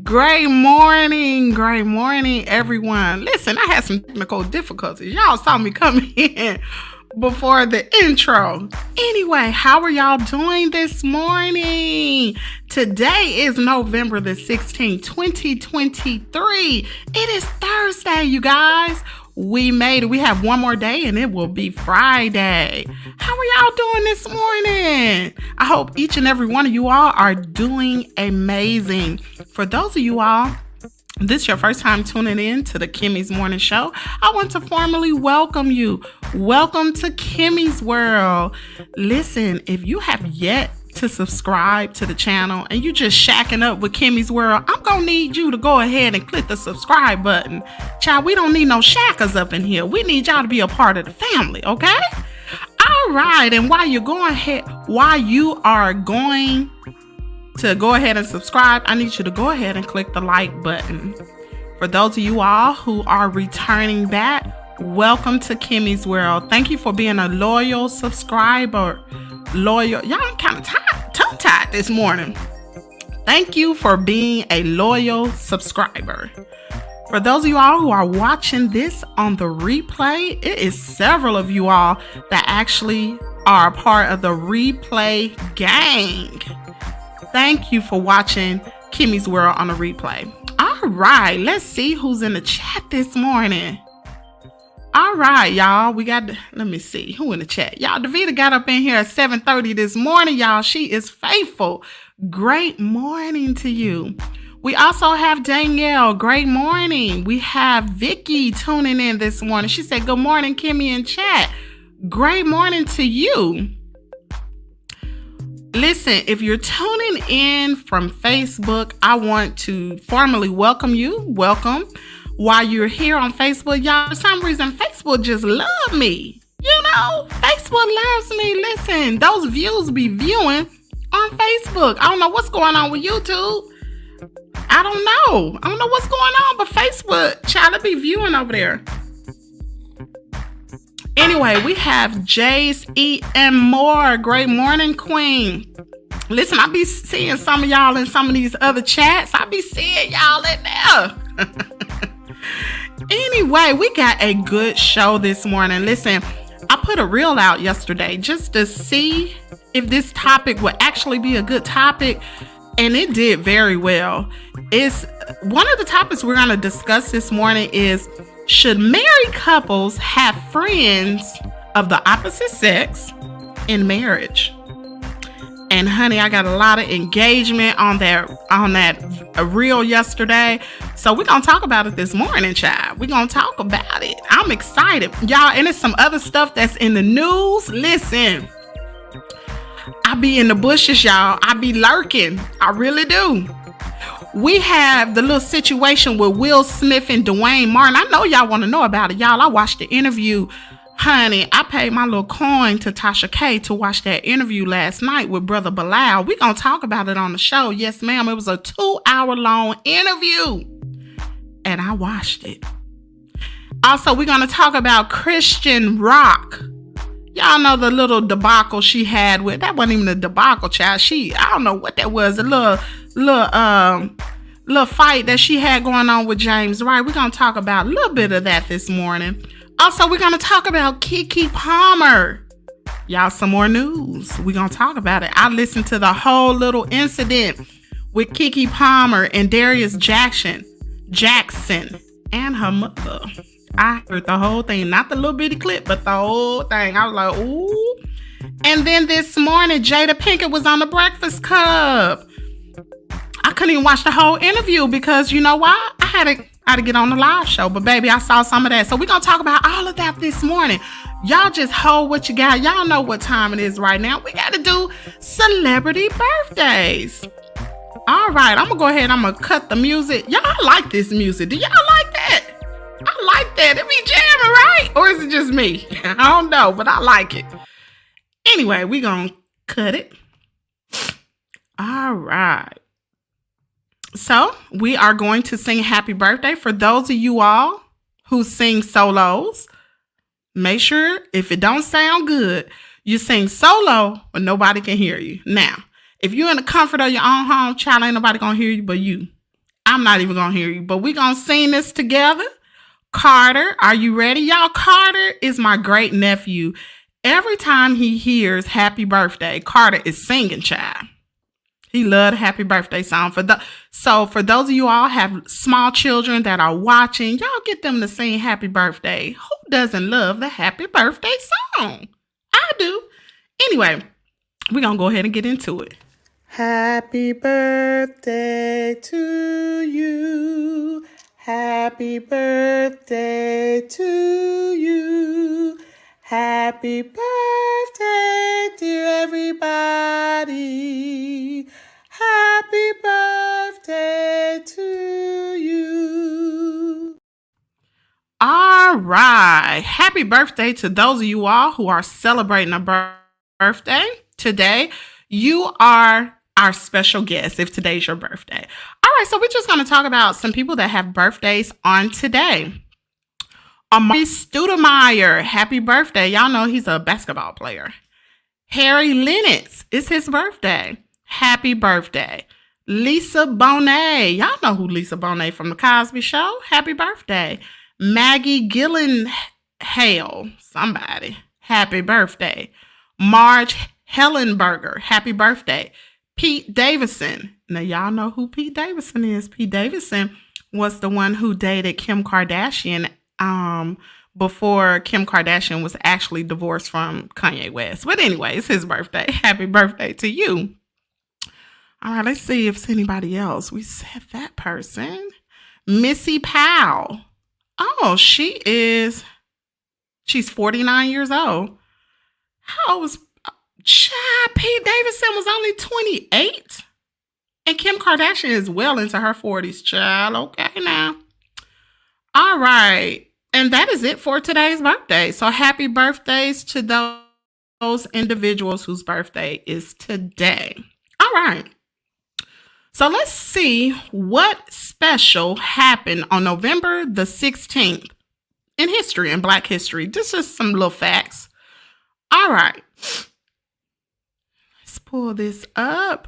Great morning, everyone. Listen, I had some technical difficulties. Y'all saw me come in before the intro. Anyway, how are y'all doing this morning? Today is November the 16th, 2023. It is Thursday, you guys. We made it. We have one more day and it will be Friday. How are y'all doing this morning? I hope each and every one of you all are doing amazing. For those of you all, this is your first time tuning in to the Kimmies Morning Show, I want to formally welcome you. Welcome to Kimmies World. Listen, if you have yet to subscribe to the channel and you just shacking up with Kimmies World, I'm gonna need you to go ahead and click the subscribe button. Child, we don't need no shackers up in here. We need y'all to be a part of the family, okay? All right, and while you are going to go ahead and subscribe, I need you to go ahead and click the like button. For those of you all who are returning back, welcome to Kimmies World. Thank you for being a loyal subscriber. Y'all kind of tongue-tied this morning. Thank you for being a loyal subscriber. For those of you all who are watching this on the replay, it is several of you all that actually are a part of the replay gang. Thank you for watching Kimmies World on the replay. All right, let's see who's in the chat this morning. All right, y'all, let me see who in the chat. Y'all, Davita got up in here at 7:30 this morning, y'all. She is faithful. Great morning to you. We also have Danielle. Great morning. We have Vicky tuning in this morning. She said, good morning, Kimmy in chat. Great morning to you. Listen, if you're tuning in from Facebook, I want to formally welcome you. Welcome. While you're here on Facebook, y'all, for some reason, Facebook just love me. You know, Facebook loves me. Listen, those views be viewing on Facebook. I don't know what's going on with YouTube. I don't know what's going on, but Facebook, child, it be viewing over there. Anyway, we have Jace E.M. Moore. Great morning, Queen. Listen, I be seeing some of y'all in some of these other chats. I be seeing y'all in there. Anyway, we got a good show this morning. Listen, I put a reel out yesterday just to see if this topic would actually be a good topic, and it did very well. It's one of the topics we're going to discuss this morning is, should married couples have friends of the opposite sex in marriage? And honey, I got a lot of engagement on that reel yesterday. So we're going to talk about it this morning, child. We're going to talk about it. I'm excited. Y'all, and there's some other stuff that's in the news. Listen, I be in the bushes, y'all. I be lurking. I really do. We have the little situation with Will Smith and Dwayne Martin. I know y'all want to know about it, y'all. I watched the interview. Honey, I paid my little coin to Tasha K to watch that interview last night with Brother Bilal. We're going to talk about it on the show. Yes, ma'am. It was a 2-hour-long interview, and I watched it. Also, we're going to talk about Chrisean Rock. Y'all know the little debacle she had with, that wasn't even a debacle, child. I don't know what that was. A little fight that she had going on with James Wright. We're going to talk about a little bit of that this morning. Also, we're going to talk about Keke Palmer. Y'all, some more news. We're going to talk about it. I listened to the whole little incident with Keke Palmer and Darius Jackson and her mother. I heard the whole thing, not the little bitty clip, but the whole thing. I was like, ooh. And then this morning, Jada Pinkett was on the Breakfast Club. I couldn't even watch the whole interview because you know why? I had to get on the live show, but baby, I saw some of that. So we're going to talk about all of that this morning. Y'all just hold what you got. Y'all know what time it is right now. We got to do celebrity birthdays. All right, I'm going to go ahead. I'm going to cut the music. Y'all like this music. Do y'all like that? I like that. It be jamming, right? Or is it just me? I don't know, but I like it. Anyway, we're going to cut it. All right. So we are going to sing happy birthday. For those of you all who sing solos, make sure if it don't sound good, you sing solo when nobody can hear you. Now, if you're in the comfort of your own home, child, ain't nobody gonna hear you but you. I'm not even going to hear you, but we're going to sing this together. Carter, are you ready? Y'all, Carter is my great nephew. Every time he hears happy birthday, Carter is singing, child. He loved the happy birthday song. So for those of you all have small children that are watching, y'all get them to sing happy birthday. Who doesn't love the happy birthday song? I do. Anyway, we're going to go ahead and get into it. Happy birthday to you. Happy birthday to you. Happy birthday, dear everybody. Happy birthday to you. All right. Happy birthday to those of you all who are celebrating a birthday today. You are our special guest if today's your birthday. All right, so we're just going to talk about some people that have birthdays on today. Amari Stoudemire, happy birthday. Y'all know he's a basketball player. Harry Lennox, it's his birthday. Happy birthday. Lisa Bonet, y'all know who Lisa Bonet from The Cosby Show. Happy birthday. Maggie Gyllenhaal, somebody. Happy birthday. Marge Hellenberger, happy birthday. Pete Davidson. Now, y'all know who Pete Davidson is. Pete Davidson was the one who dated Kim Kardashian before Kim Kardashian was actually divorced from Kanye West. But anyway, it's his birthday. Happy birthday to you. All right, let's see if it's anybody else. We said that person. Missy Powell. Oh, she's 49 years old. How was Pete Davidson was only 28? And Kim Kardashian is well into her 40s, child. Okay, now. All right. And that is it for today's birthday. So happy birthdays to those individuals whose birthday is today. All right. So let's see what special happened on November the 16th in history, in Black history. This is some little facts. All right. Let's pull this up.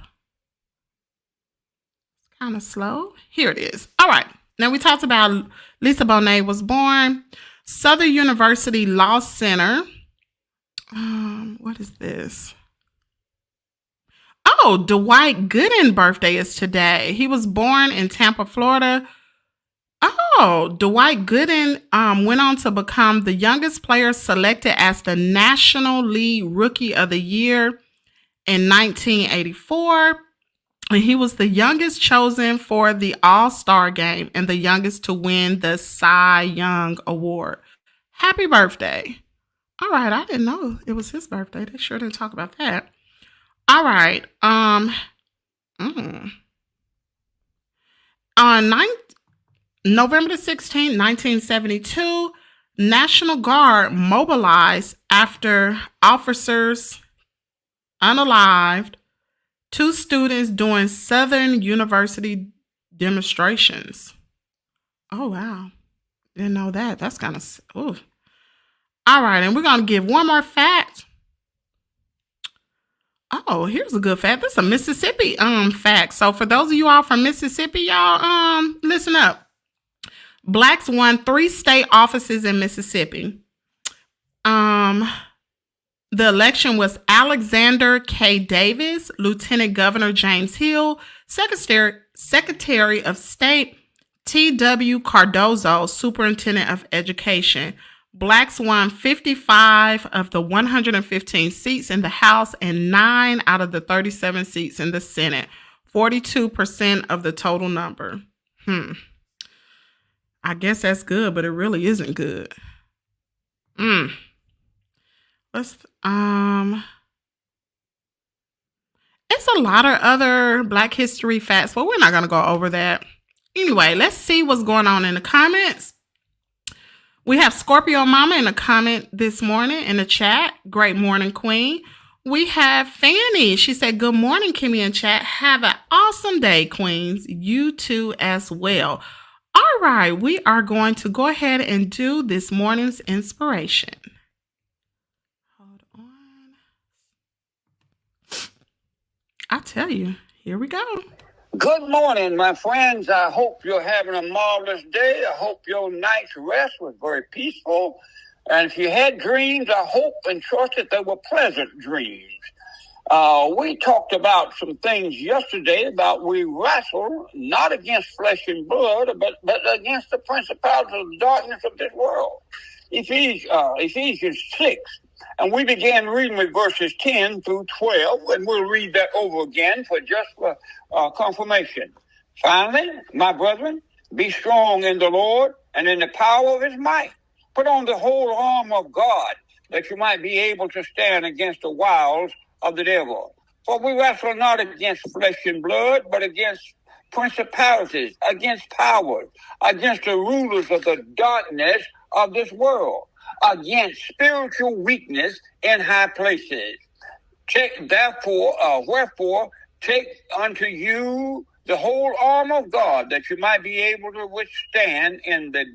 It's kind of slow. Here it is. All right. Now we talked about Lisa Bonet was born. Southern University Law Center. What is this? Oh, Dwight Gooden birthday is today. He was born in Tampa, Florida. Oh, Dwight Gooden went on to become the youngest player selected as the National League Rookie of the Year in 1984. And he was the youngest chosen for the All-Star game and the youngest to win the Cy Young Award. Happy birthday. All right, I didn't know it was his birthday. They sure didn't talk about that. All right. On November the 16th, 1972, National Guard mobilized after officers unalived 2 students doing Southern University demonstrations. Oh, wow. Didn't know that. That's kind of... Ooh. All right, and we're going to give one more fact. Oh, here's a good fact. This is a Mississippi fact. So for those of you all from Mississippi, y'all, listen up. Blacks won 3 state offices in Mississippi. The election was Alexander K. Davis, Lieutenant Governor James Hill, Secretary of State T.W. Cardozo, Superintendent of Education. Blacks won 55 of the 115 seats in the House and 9 out of the 37 seats in the Senate, 42% of the total number. I guess that's good, but it really isn't good. It's a lot of other Black history facts, but we're not going to go over that. Anyway, let's see what's going on in the comments. We have Scorpio Mama in a comment this morning in the chat. Great morning, Queen. We have Fanny. She said, good morning, Kimmy and chat. Have an awesome day, Queens. You too as well. All right, we are going to go ahead and do this morning's inspiration. Hold on. I tell you, here we go. Good morning, my friends. I hope you're having a marvelous day. I hope your night's rest was very peaceful. And if you had dreams, I hope and trust that they were pleasant dreams. We talked about some things yesterday about we wrestle not against flesh and blood, but against the principalities of the darkness of this world. Ephesians 6. And we began reading with verses 10 through 12, and we'll read that over again for just confirmation. Finally, my brethren, be strong in the Lord and in the power of his might. Put on the whole armor of God, that you might be able to stand against the wiles of the devil. For we wrestle not against flesh and blood, but against principalities, against powers, against the rulers of the darkness of this world, against spiritual weakness in high places. Wherefore, take unto you the whole armor of God, that you might be able to withstand in the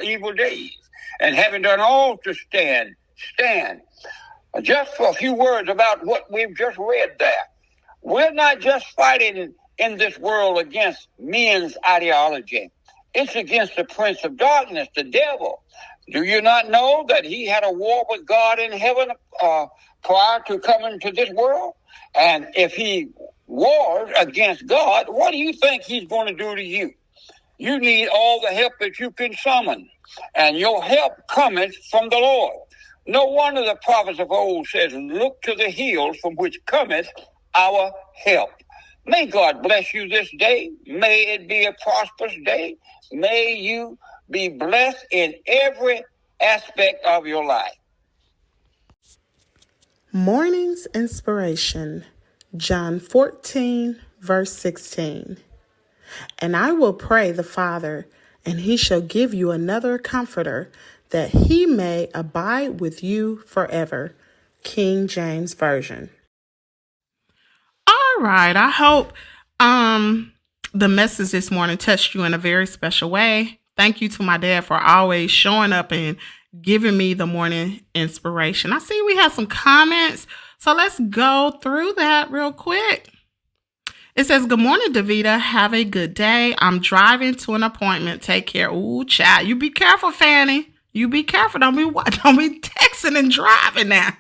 evil days. And having done all to stand. Just for a few words about what we've just read there. We're not just fighting in this world against men's ideology. It's against the prince of darkness, the devil. Do you not know that he had a war with God in heaven prior to coming to this world? And if he wars against God, what do you think he's going to do to you? You need all the help that you can summon, and your help cometh from the Lord. No wonder the prophets of old says, look to the hills from which cometh our help. May God bless you this day. May it be a prosperous day. May you be blessed in every aspect of your life. Morning's inspiration, John 14, verse 16. And I will pray the Father, and he shall give you another comforter, that he may abide with you forever. King James Version. All right, I hope the message this morning touched you in a very special way. Thank you to my dad for always showing up and giving me the morning inspiration. I see we have some comments, so let's go through that real quick. It says, good morning, Davita. Have a good day. I'm driving to an appointment. Take care. Ooh, child. You be careful, Fanny. You be careful. Don't be texting and driving now.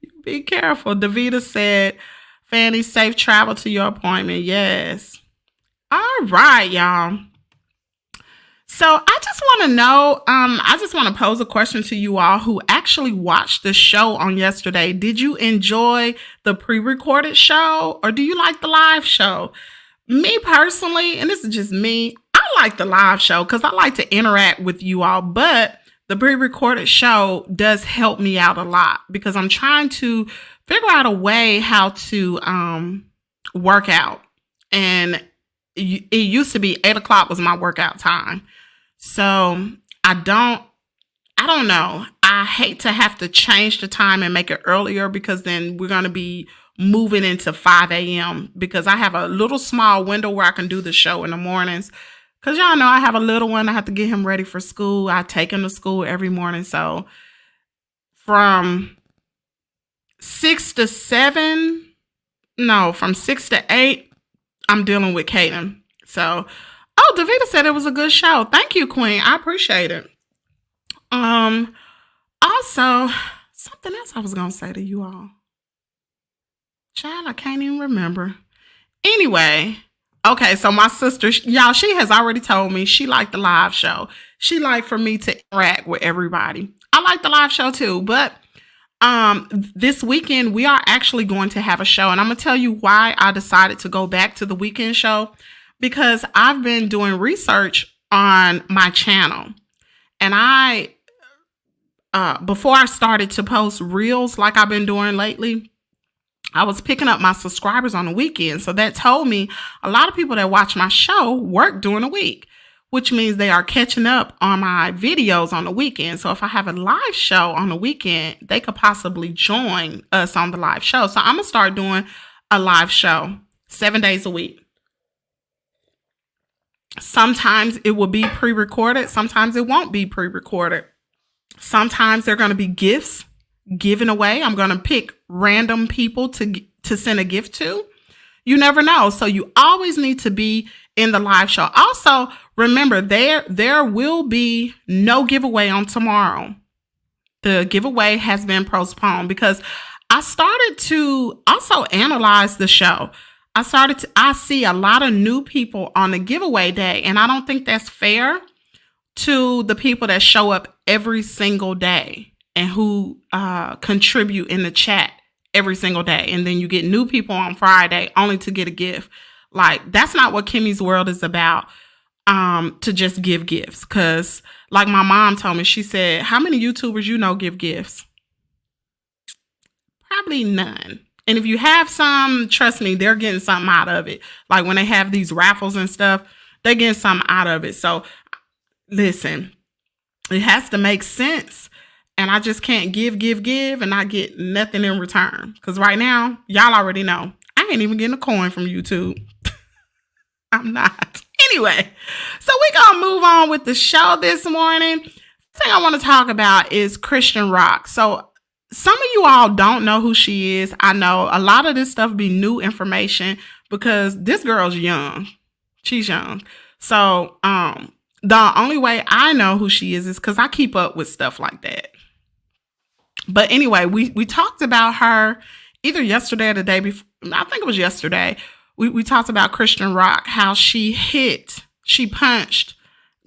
You be careful. Davita said, Fanny, safe travel to your appointment. Yes. All right, y'all. So I just want to know, I just want to pose a question to you all who actually watched the show on yesterday. Did you enjoy the pre-recorded show, or do you like the live show? Me personally, and this is just me, I like the live show because I like to interact with you all, but the pre-recorded show does help me out a lot because I'm trying to figure out a way how to work out. And it used to be 8 o'clock was my workout time. So I don't know. I hate to have to change the time and make it earlier because then we're going to be moving into 5 a.m. because I have a little small window where I can do the show in the mornings. Because y'all know I have a little one. I have to get him ready for school. I take him to school every morning. So from 6 to 8, I'm dealing with Caden. So, Davita said it was a good show. Thank you, Queen. I appreciate it. Also, something else I was going to say to you all. Child, I can't even remember. Anyway, okay, so my sister, y'all, she has already told me she liked the live show. She liked for me to interact with everybody. I like the live show too, but this weekend we are actually going to have a show, and I'm going to tell you why I decided to go back to the weekend show. Because I've been doing research on my channel, and before I started to post reels like I've been doing lately, I was picking up my subscribers on the weekend. So that told me a lot of people that watch my show work during the week, which means they are catching up on my videos on the weekend. So if I have a live show on the weekend, they could possibly join us on the live show. So I'm going to start doing a live show 7 days a week. Sometimes it will be pre-recorded. Sometimes it won't be pre-recorded. Sometimes there are going to be gifts given away. I'm going to pick random people to send a gift to. You never know. So you always need to be in the live show. Also, remember, there will be no giveaway on tomorrow. The giveaway has been postponed because I started to also analyze the show. I see a lot of new people on the giveaway day, and I don't think that's fair to the people that show up every single day and who contribute in the chat every single day. And then you get new people on Friday only to get a gift. Like, that's not what Kimmies World is about, to just give gifts. Because like my mom told me, she said, how many YouTubers you know give gifts? Probably none. And if you have some, trust me, they're getting something out of it. Like when they have these raffles and stuff, they're getting something out of it. So listen, it has to make sense. And I just can't give and not get nothing in return. Because right now, y'all already know, I ain't even getting a coin from YouTube. I'm not. Anyway, so we're going to move on with the show this morning. The thing I want to talk about is Chrisean Rock. So some of you all don't know who she is. I know a lot of this stuff be new information because this girl's young. She's young. So the only way I know who she is because I keep up with stuff like that. But anyway, we talked about her either yesterday or the day before. I think it was yesterday. We talked about Chrisean Rock, how she punched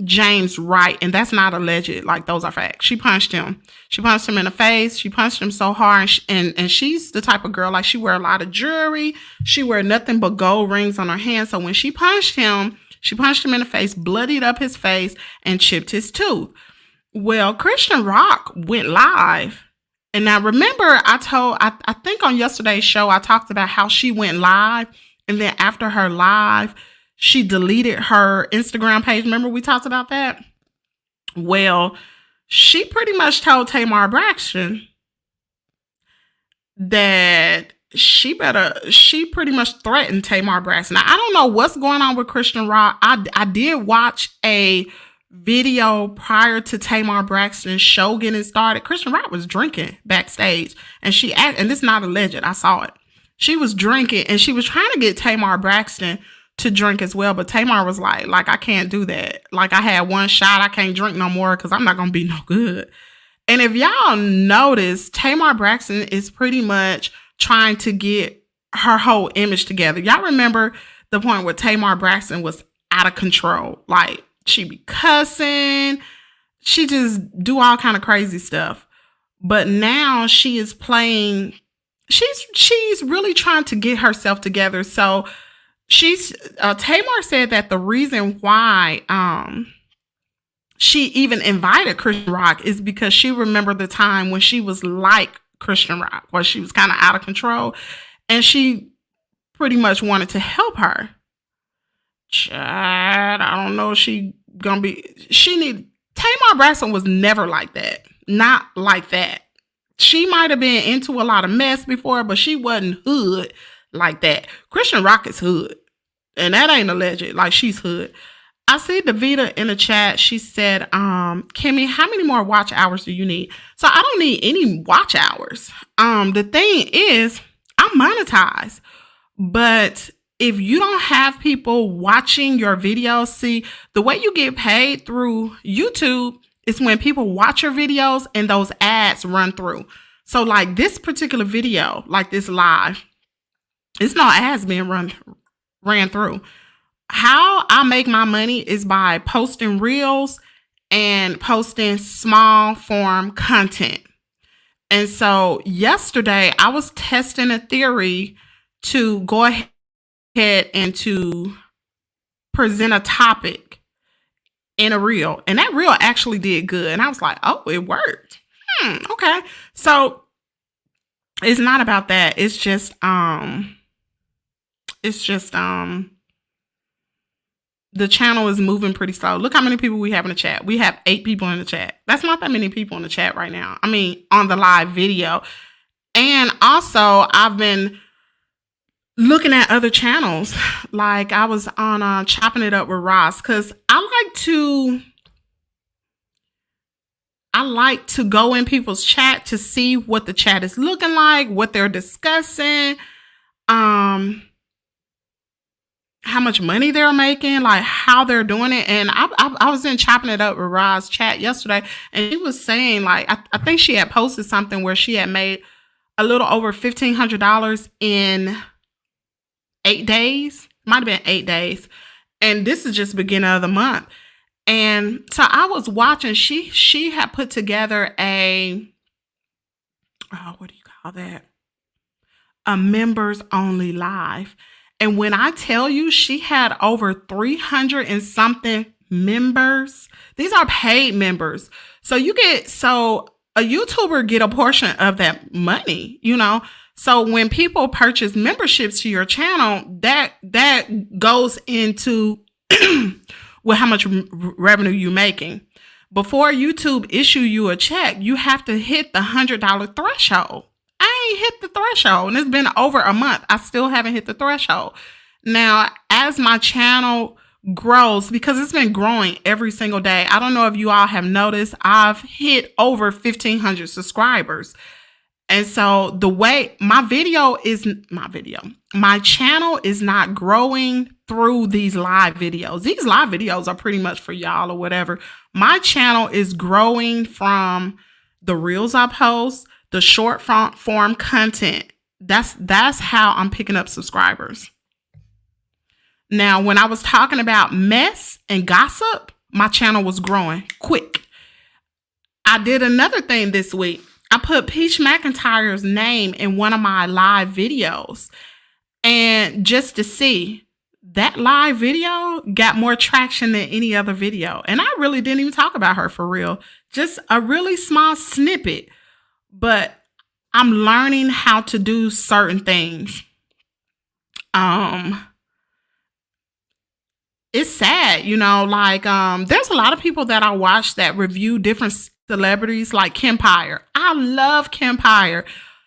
James Wright, and that's not alleged. Like, those are facts. She punched him. She punched him in the face. She punched him so hard, and she's the type of girl, like, she wear a lot of jewelry. She wear nothing but gold rings on her hands. So when she punched him in the face, bloodied up his face, and chipped his tooth. Well, Chrisean Rock went live. And now remember, I think on yesterday's show, I talked about how she went live. And then after her live, she deleted her Instagram page. Remember we talked about that? Well, she pretty much told Tamar Braxton that she pretty much threatened Tamar Braxton. Now, I don't know what's going on with Chrisean Rock. I did watch a video prior to Tamar Braxton's show getting started. Chrisean Rock was drinking backstage, and and this is not alleged. I saw it. She was drinking, and she was trying to get Tamar Braxton to drink as well, but Tamar was like, I can't do that. Like, I had one shot, I can't drink no more because I'm not gonna be no good. And if y'all notice, Tamar Braxton is pretty much trying to get her whole image together. Y'all remember the point where Tamar Braxton was out of control, like. She be cussing. She just do all kind of crazy stuff. But now she is playing. She's really trying to get herself together. So Tamar said that the reason why she even invited Chrisean Rock is because she remembered the time when she was like Chrisean Rock, where she was kind of out of control, and she pretty much wanted to help her. Chad, I don't know if Tamar Braxton was never like that. Not like that. She might have been into a lot of mess before, but she wasn't hood like that. Chrisean Rock is hood. And that ain't alleged. Like, she's hood. I see Davita in the chat. She said, Kimmy, how many more watch hours do you need? So I don't need any watch hours. The thing is, I'm monetized. But if you don't have people watching your videos, see, the way you get paid through YouTube is when people watch your videos and those ads run through. So like this particular video, like this live, it's no ads being ran through. How I make my money is by posting reels and posting small form content. And so yesterday I was testing a theory to go ahead and to present a topic in a reel, and that reel actually did good, and I was like, oh, it worked. Okay. So it's not about that. It's just the channel is moving pretty slow. Look how many people we have in the chat. We have 8 people in the chat. That's not that many people in the chat right now. I mean, on the live video. And also I've been looking at other channels. Like I was on Chopping It Up with Ross, because I like to go in people's chat to see what the chat is looking like, what they're discussing. how much money they're making, like how they're doing it. And I was in chopping it up with Roz's chat yesterday, and he was saying, like, I think she had posted something where she had made a little over $1,500 in 8 days. Might have been 8 days. And this is just beginning of the month. And so I was watching, she had put together what do you call that? A members only live. And when I tell you she had over 300 and something members, these are paid members. So a YouTuber get a portion of that money, you know? So when people purchase memberships to your channel, that goes into with how much revenue you're making. Before YouTube issue you a check, you have to hit the $100 threshold. I ain't hit the threshold, and it's been over a month. I still haven't hit the threshold. Now, as my channel grows, because it's been growing every single day, I don't know if you all have noticed, I've hit over 1,500 subscribers. And so the way my channel is not growing through these live videos. These live videos are pretty much for y'all or whatever. My channel is growing from the reels I post, the short form content. That's how I'm picking up subscribers. Now, when I was talking about mess and gossip, my channel was growing quick. I did another thing this week. I put Peach McIntyre's name in one of my live videos. And just to see, that live video got more traction than any other video. And I really didn't even talk about her for real. Just a really small snippet. But I'm learning how to do certain things. It's sad, you know, like there's a lot of people that I watch that review different celebrities, like Kempire. I love Kempire.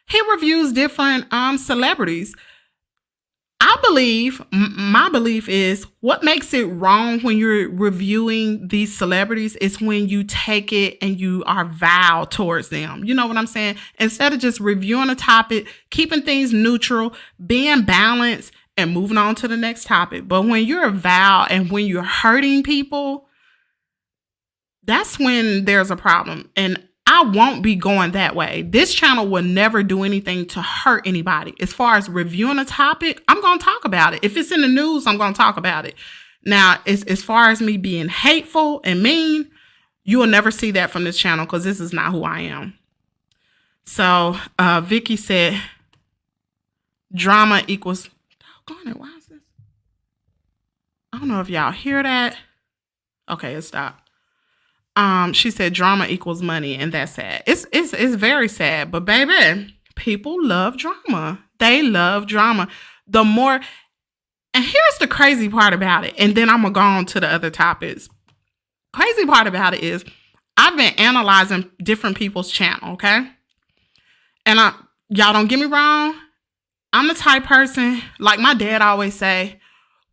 He reviews different celebrities. My belief is what makes it wrong when you're reviewing these celebrities is when you take it and you are vile towards them. You know what I'm saying? Instead of just reviewing a topic, keeping things neutral, being balanced, and moving on to the next topic. But when you're vile and when you're hurting people, that's when there's a problem. And I won't be going that way. This channel will never do anything to hurt anybody. As far as reviewing a topic, I'm going to talk about it. If it's in the news, I'm going to talk about it. Now, as far as me being hateful and mean, you will never see that from this channel because this is not who I am. So, Vicky said, drama equals... Why is this? I don't know if y'all hear that. Okay, it stopped. She said drama equals money, and that's sad. It's very sad, but baby, people love drama. They love drama. The more, and here's the crazy part about it, and then I'm gonna go on to the other topics. Crazy part about it is I've been analyzing different people's channel, okay? And y'all don't get me wrong. I'm the type person, like my dad always say,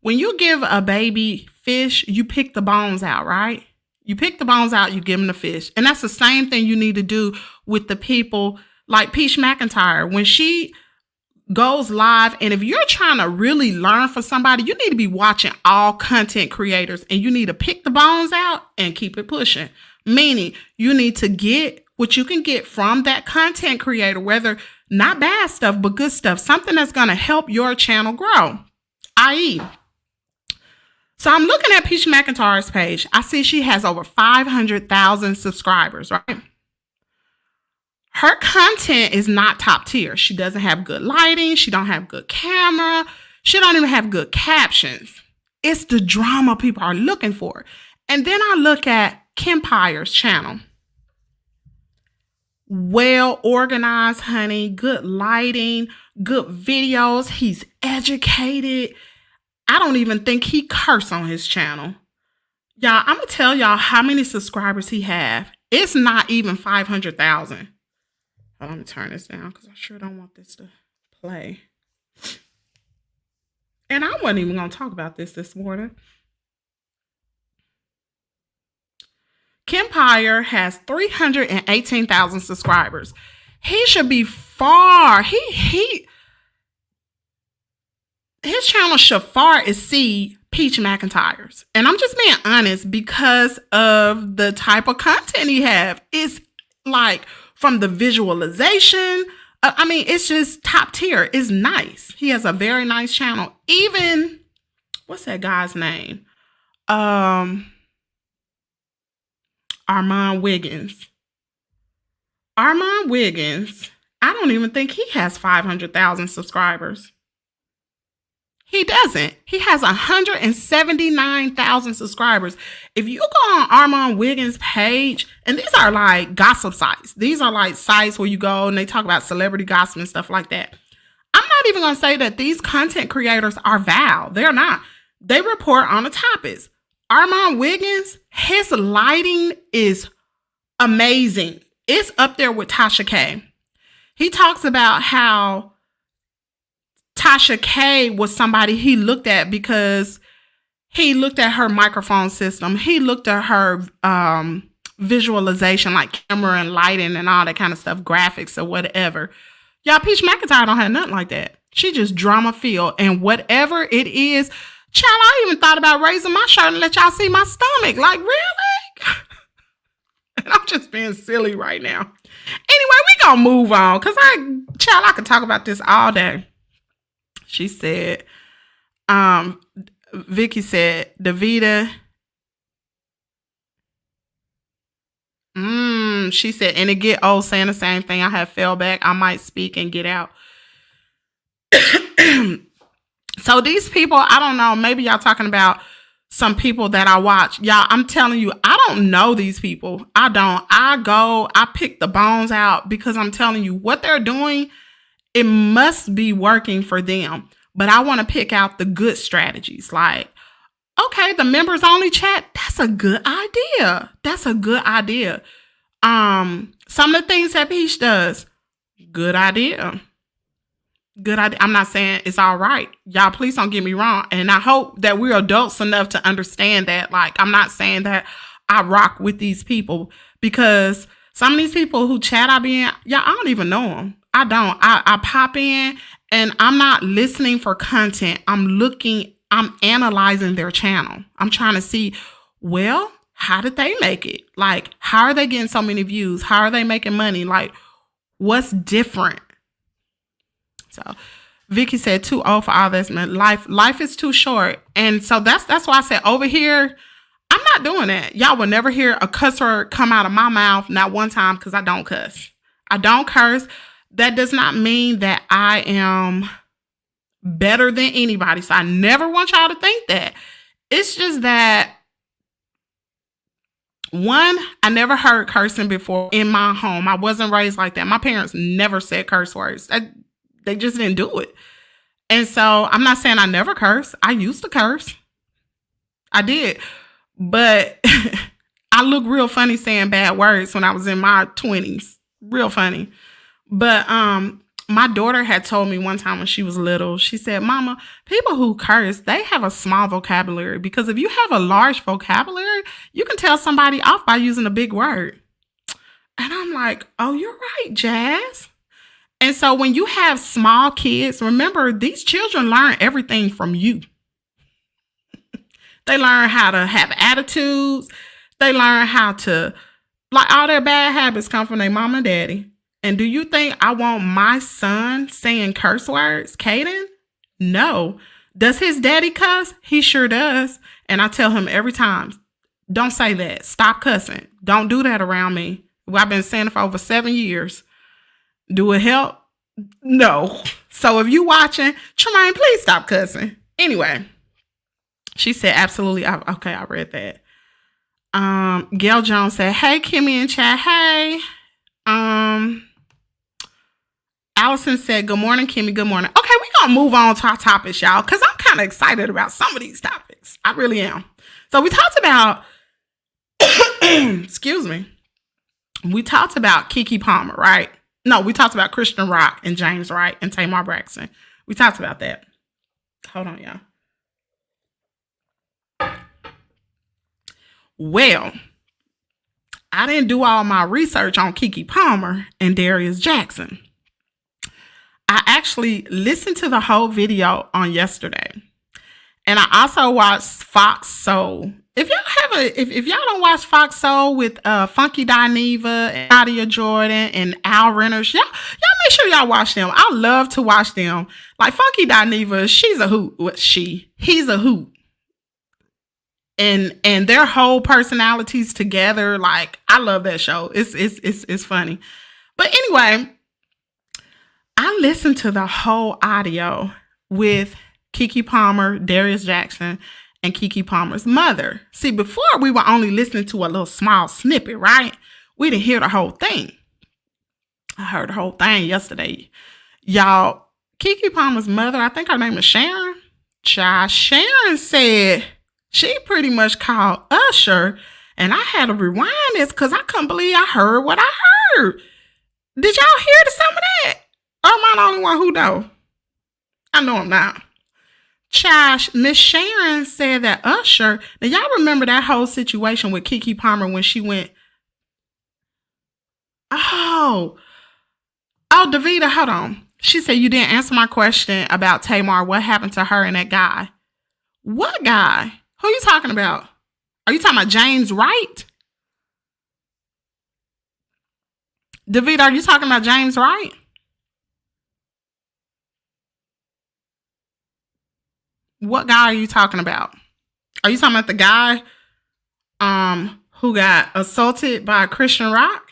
when you give a baby fish, you pick the bones out, right? You pick the bones out, you give them the fish. And that's the same thing you need to do with the people like Peach McIntyre. When she goes live, and if you're trying to really learn from somebody, you need to be watching all content creators, and you need to pick the bones out and keep it pushing. Meaning, you need to get what you can get from that content creator, whether not bad stuff, but good stuff, something that's going to help your channel grow, i.e. So I'm looking at Peach McIntyre's page. I see she has over 500,000 subscribers, right? Her content is not top tier. She doesn't have good lighting. She don't have good camera. She don't even have good captions. It's the drama people are looking for. And then I look at Kempire's channel. Well organized, honey, good lighting, good videos. He's educated. I don't even think he curse on his channel. Y'all, I'm going to tell y'all how many subscribers he have. It's not even 500,000. Oh, let me turn this down because I sure don't want this to play. And I wasn't even going to talk about this morning. Kempire has 318,000 subscribers. He should be far. his channel should far exceed Peach McIntyre's. And I'm just being honest because of the type of content he have. It's like from the visualization. I mean, it's just top tier. It's nice. He has a very nice channel. Even, what's that guy's name? Armand Wiggins. Armand Wiggins, I don't even think he has 500,000 subscribers. He doesn't. He has 179,000 subscribers. If you go on Armand Wiggins' page, and these are like gossip sites. These are like sites where you go and they talk about celebrity gossip and stuff like that. I'm not even going to say that these content creators are vile. They're not. They report on the topics. Armand Wiggins, his lighting is amazing. It's up there with Tasha K. He talks about how Tasha K was somebody he looked at because he looked at her microphone system. He looked at her visualization, like camera and lighting and all that kind of stuff, graphics or whatever. Y'all, Peach McIntyre don't have nothing like that. She just drama filled. And whatever it is, child, I even thought about raising my shirt and let y'all see my stomach. Like, really? And I'm just being silly right now. Anyway, we gonna move on because I could talk about this all day. She said, Vicky said, Davida. She said, and it get old saying the same thing. I have fell back. I might speak and get out. So these people, I don't know. Maybe y'all talking about some people that I watch. Y'all, I'm telling you, I don't know these people. I don't. I pick the bones out because I'm telling you what they're doing. It must be working for them. But I want to pick out the good strategies. Like, okay, the members only chat. That's a good idea. That's a good idea. Some of the things that Peach does, good idea. Good idea. I'm not saying it's all right. Y'all, please don't get me wrong. And I hope that we're adults enough to understand that. Like, I'm not saying that I rock with these people because some of these people who chat I be in, y'all, I don't even know them. I don't. I pop in and I'm not listening for content. I'm analyzing their channel. I'm trying to see, well, how did they make it? Like, how are they getting so many views? How are they making money? Like, what's different? So Vicky said, too old for all this, man. Life is too short. And so that's why I said over here, I'm not doing that. Y'all will never hear a cuss word come out of my mouth, not one time, because I don't cuss. I don't curse. That does not mean that I am better than anybody. So I never want y'all to think that. It's just that, one, I never heard cursing before in my home. I wasn't raised like that. My parents never said curse words. They just didn't do it. And so I'm not saying I never curse. I used to curse. I did. But I look real funny saying bad words when I was in my 20s. Real funny. But my daughter had told me one time when she was little, she said, Mama, people who curse, they have a small vocabulary because if you have a large vocabulary, you can tell somebody off by using a big word. And I'm like, oh, you're right, Jazz. And so when you have small kids, remember, these children learn everything from you. They learn how to have attitudes. They learn how to, like, all their bad habits come from their mom and daddy. And do you think I want my son saying curse words, Caiden? No. Does his daddy cuss? He sure does. And I tell him every time, don't say that. Stop cussing. Don't do that around me. Well, I've been saying it for over 7 years. Do it help? No. So if you watching, Tremaine, please stop cussing. Anyway, she said, absolutely. Okay, I read that. Gail Jones said, hey, Kimmy in chat. Hey. Allison said, good morning, Kimmy. Good morning. Okay, we're going to move on to our topics, y'all, because I'm kind of excited about some of these topics. I really am. So we talked about, excuse me, we talked about Keke Palmer, right? No, we talked about Chrisean Rock and James Wright and Tamar Braxton. We talked about that. Hold on, y'all. Well, I didn't do all my research on Keke Palmer and Darius Jackson. I actually listened to the whole video on yesterday. And I also watched Fox Soul. If y'all don't watch Fox Soul with Funky Dineva and Nadia Jordan and Al Renners, y'all make sure y'all watch them. I love to watch them. Like Funky Dineva, she's a hoot. He's a hoot. And their whole personalities together, like I love that show. It's funny. But anyway, I listened to the whole audio with Keke Palmer, Darius Jackson, and Keke Palmer's mother. See, before we were only listening to a little small snippet, right? We didn't hear the whole thing. I heard the whole thing yesterday. Y'all, Keke Palmer's mother, I think her name is Sharon. Sharon said she pretty much called Usher, and I had to rewind this because I couldn't believe I heard what I heard. Did y'all hear some of that? Or am I the only one who know? I know I'm not. Miss Sharon said that Usher, now y'all remember that whole situation with Keke Palmer when she went, Davida, hold on. She said, you didn't answer my question about Tamar. What happened to her and that guy? What guy? Who are you talking about? Are you talking about James Wright? Davida, are you talking about James Wright? What guy are you talking about? Are you talking about the guy who got assaulted by Chrisean Rock?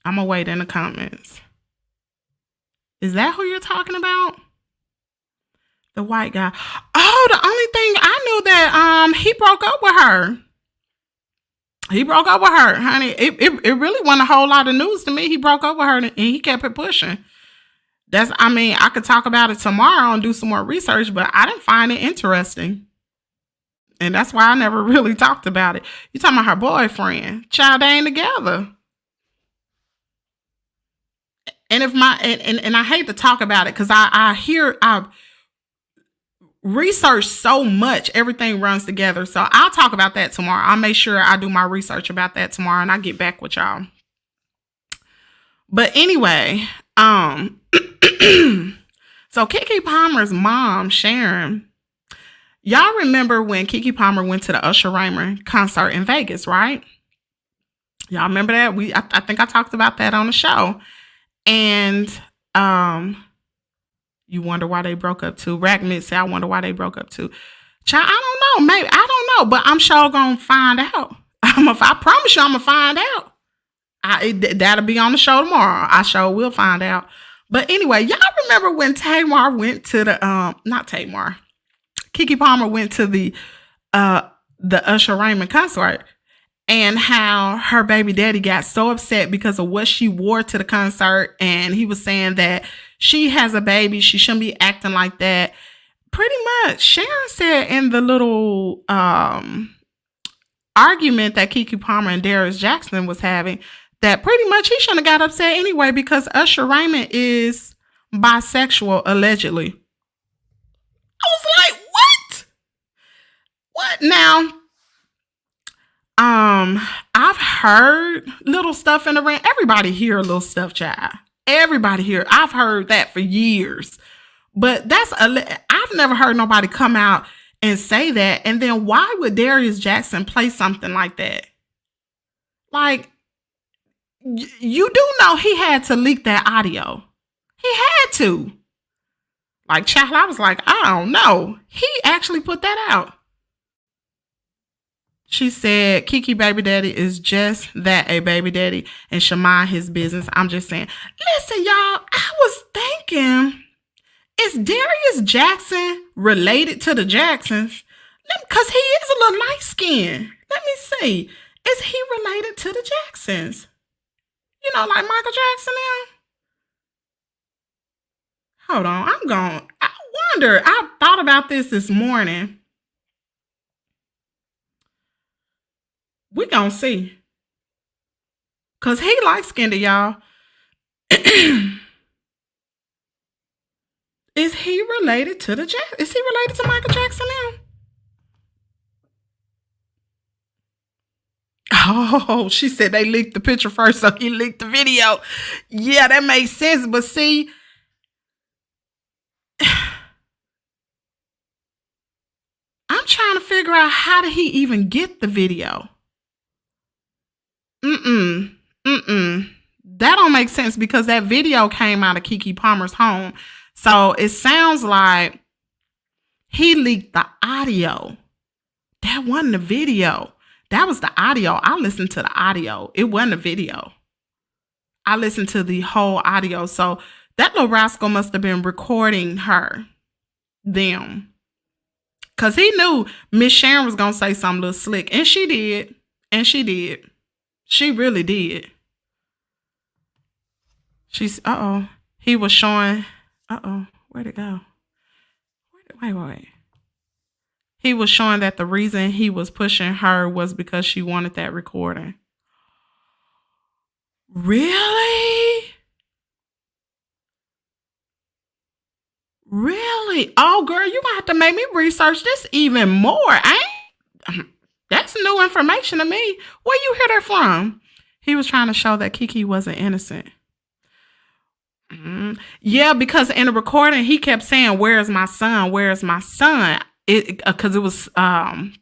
I'm gonna wait in the comments. Is that who you're talking about? The white guy. Oh, the only thing I knew that he broke up with her. He broke up with her, honey. It really wasn't a whole lot of news to me. He broke up with her and he kept it pushing. I could talk about it tomorrow and do some more research, but I didn't find it interesting. And that's why I never really talked about it. You talking about her boyfriend. Child, they ain't together. And I hate to talk about it because I research so much, everything runs together. So I'll talk about that tomorrow. I'll make sure I do my research about that tomorrow and I'll get back with y'all. But anyway, so Keke Palmer's mom, Sharon, y'all remember when Keke Palmer went to the Usher Raymond concert in Vegas, right? Y'all remember that? I think I talked about that on the show. And you wonder why they broke up too. Rackmit said, I wonder why they broke up too. Child, I don't know. Maybe, I don't know. But I'm sure going to find out. I promise you I'm going to find out. That'll be on the show tomorrow. I sure will find out. But anyway, y'all remember when Tamar went to Keke Palmer went to the Usher Raymond concert and how her baby daddy got so upset because of what she wore to the concert. And he was saying that she has a baby. She shouldn't be acting like that. Pretty much, Sharon said in the little argument that Keke Palmer and Darius Jackson was having that pretty much he shouldn't have got upset anyway because Usher Raymond is bisexual, allegedly. I was like, what? What now? I've heard little stuff in the ring. Everybody hear a little stuff, child. Everybody here. I've heard that for years. But I've never heard nobody come out and say that. And then why would Darius Jackson play something like that? Like, you do know he had to leak that audio. He had to. Like, child, I was like, I don't know. He actually put that out. She said, Keke baby daddy is just that, a baby daddy, and should mind his business. I'm just saying. Listen, y'all, I was thinking, is Darius Jackson related to the Jacksons? Because he is a little light skinned. Let me see. Is he related to the Jacksons? You know, like Michael Jackson now? Hold on. I wonder. I thought about this morning. We gonna see. Cause he light-skinned, y'all. Is he related to the Jackson? Is he related to Michael Jackson now? Oh, she said they leaked the picture first, so he leaked the video. Yeah, that makes sense. But see, I'm trying to figure out how did he even get the video? That don't make sense because that video came out of Keke Palmer's home. So it sounds like he leaked the audio. That wasn't the video. That was the audio. I listened to the audio. It wasn't a video. I listened to the whole audio. So that little rascal must have been recording them. Because he knew Miss Sharon was going to say something a little slick. And she did. She really did. He was showing, where'd it go? Wait. He was showing that the reason he was pushing her was because she wanted that recording. Really? Really? Oh, girl, you gonna have to make me research this even more. That's new information to me. Where you hear that from? He was trying to show that Keke wasn't innocent. Yeah, because in the recording, he kept saying, "Where's my son? Where's my son?" Because it was on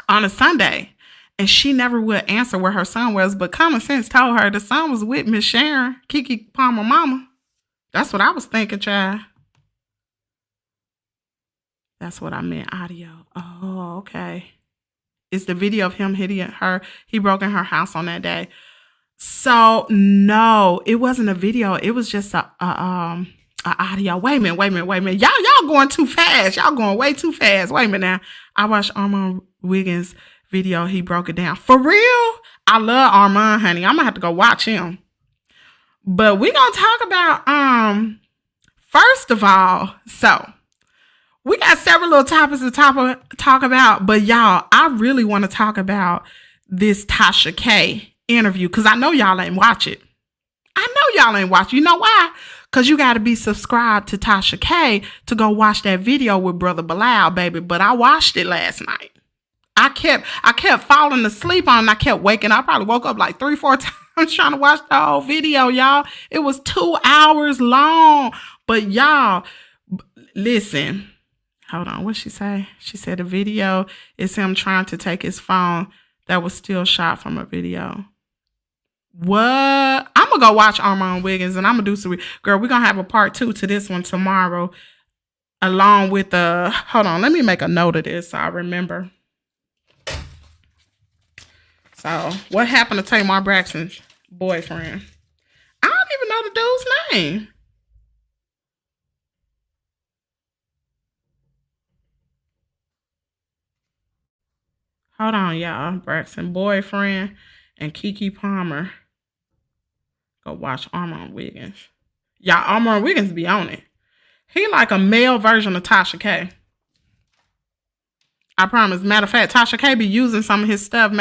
a Sunday. And she never would answer where her son was. But common sense told her the son was with Miss Sharon, Keke Palmer mama. That's what I was thinking, child. That's what I meant, audio. Oh, okay. It's the video of him hitting her. He broke in her house on that day. So, no, it wasn't a video. It was just a audio. Wait a minute. Y'all going too fast. Y'all going way too fast. Wait a minute now. I watched Armand Wiggins' video. He broke it down. For real? I love Armand, honey. I'm going to have to go watch him. But we're going to talk about, first of all, so we got several little topics to talk about. But y'all, I really want to talk about this Tasha K interview because I know y'all ain't watch it. You know why? Because you got to be subscribed to Tasha K to go watch that video with Brother Bilal, baby. But I watched it last night. I kept falling asleep on it. I kept waking up. I probably woke up like 3-4 times trying to watch the whole video, y'all. It was 2 hours long. But y'all, listen. Hold on. What'd she say? She said the video is him trying to take his phone that was still shot from a video. What? I'm going to go watch Armand Wiggins and I'm going to do some... Girl, we're going to have a part 2 to this one tomorrow. Along with the... Hold on. Let me make a note of this so I remember. So, what happened to Tamar Braxton's boyfriend? I don't even know the dude's name. Hold on, y'all. Braxton boyfriend and Keke Palmer. Go watch Armand Wiggins. Y'all, Armand Wiggins be on it. He like a male version of Tasha K. I promise. Matter of fact, Tasha K be using some of his stuff.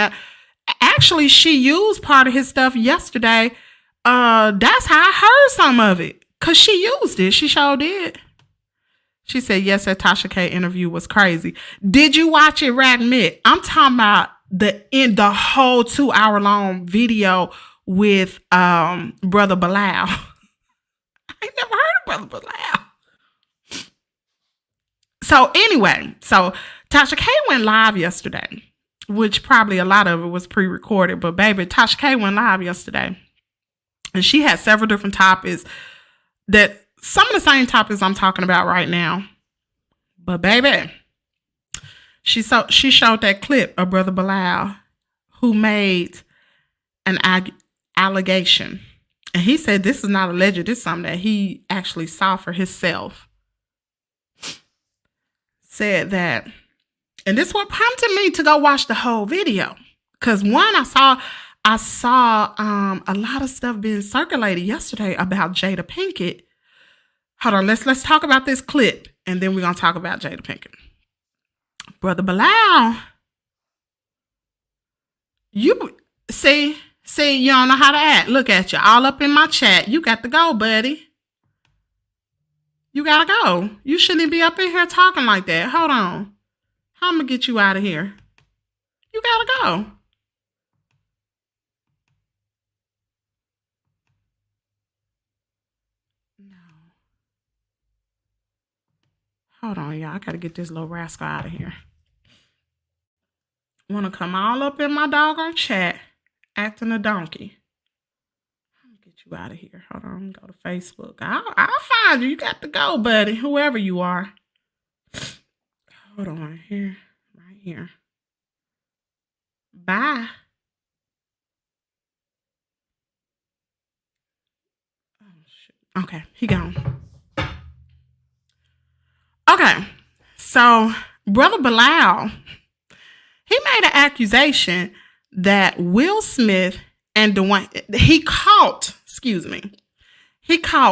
Actually, she used part of his stuff yesterday. That's how I heard some of it. Because she used it. She sure did. She said, yes, that Tasha K interview was crazy. Did you watch it, Ragmit? I'm talking about the whole 2 hour long video with Brother Bilal. I ain't never heard of Brother Bilal. So anyway, Tasha K went live yesterday, which probably a lot of it was pre-recorded. But baby, Tasha K went live yesterday. And she had several different topics that some of the same topics I'm talking about right now. But baby, she showed that clip of Brother Bilal who made an allegation. And he said this is not alleged. This is something that he actually saw for himself. Said that, and this is what prompted me to go watch the whole video. Because one, I saw a lot of stuff being circulated yesterday about Jada Pinkett. Hold on, let's talk about this clip, and then we're gonna talk about Jada Pinkett. Brother Bilal, you see, you don't know how to act. Look at you, all up in my chat. You got to go, buddy. You gotta go. You shouldn't be up in here talking like that. Hold on. How I'm gonna get you out of here? You gotta go. Hold on, y'all. I gotta get this little rascal out of here. Wanna come all up in my doggone chat acting a donkey. Let me get you out of here. Hold on, go to Facebook. I'll find you. You got to go, buddy. Whoever you are. Hold on, here. Right here. Bye. Oh, shit. Okay, he gone. Okay, so Brother Bilal, he made an accusation that Will Smith and he caught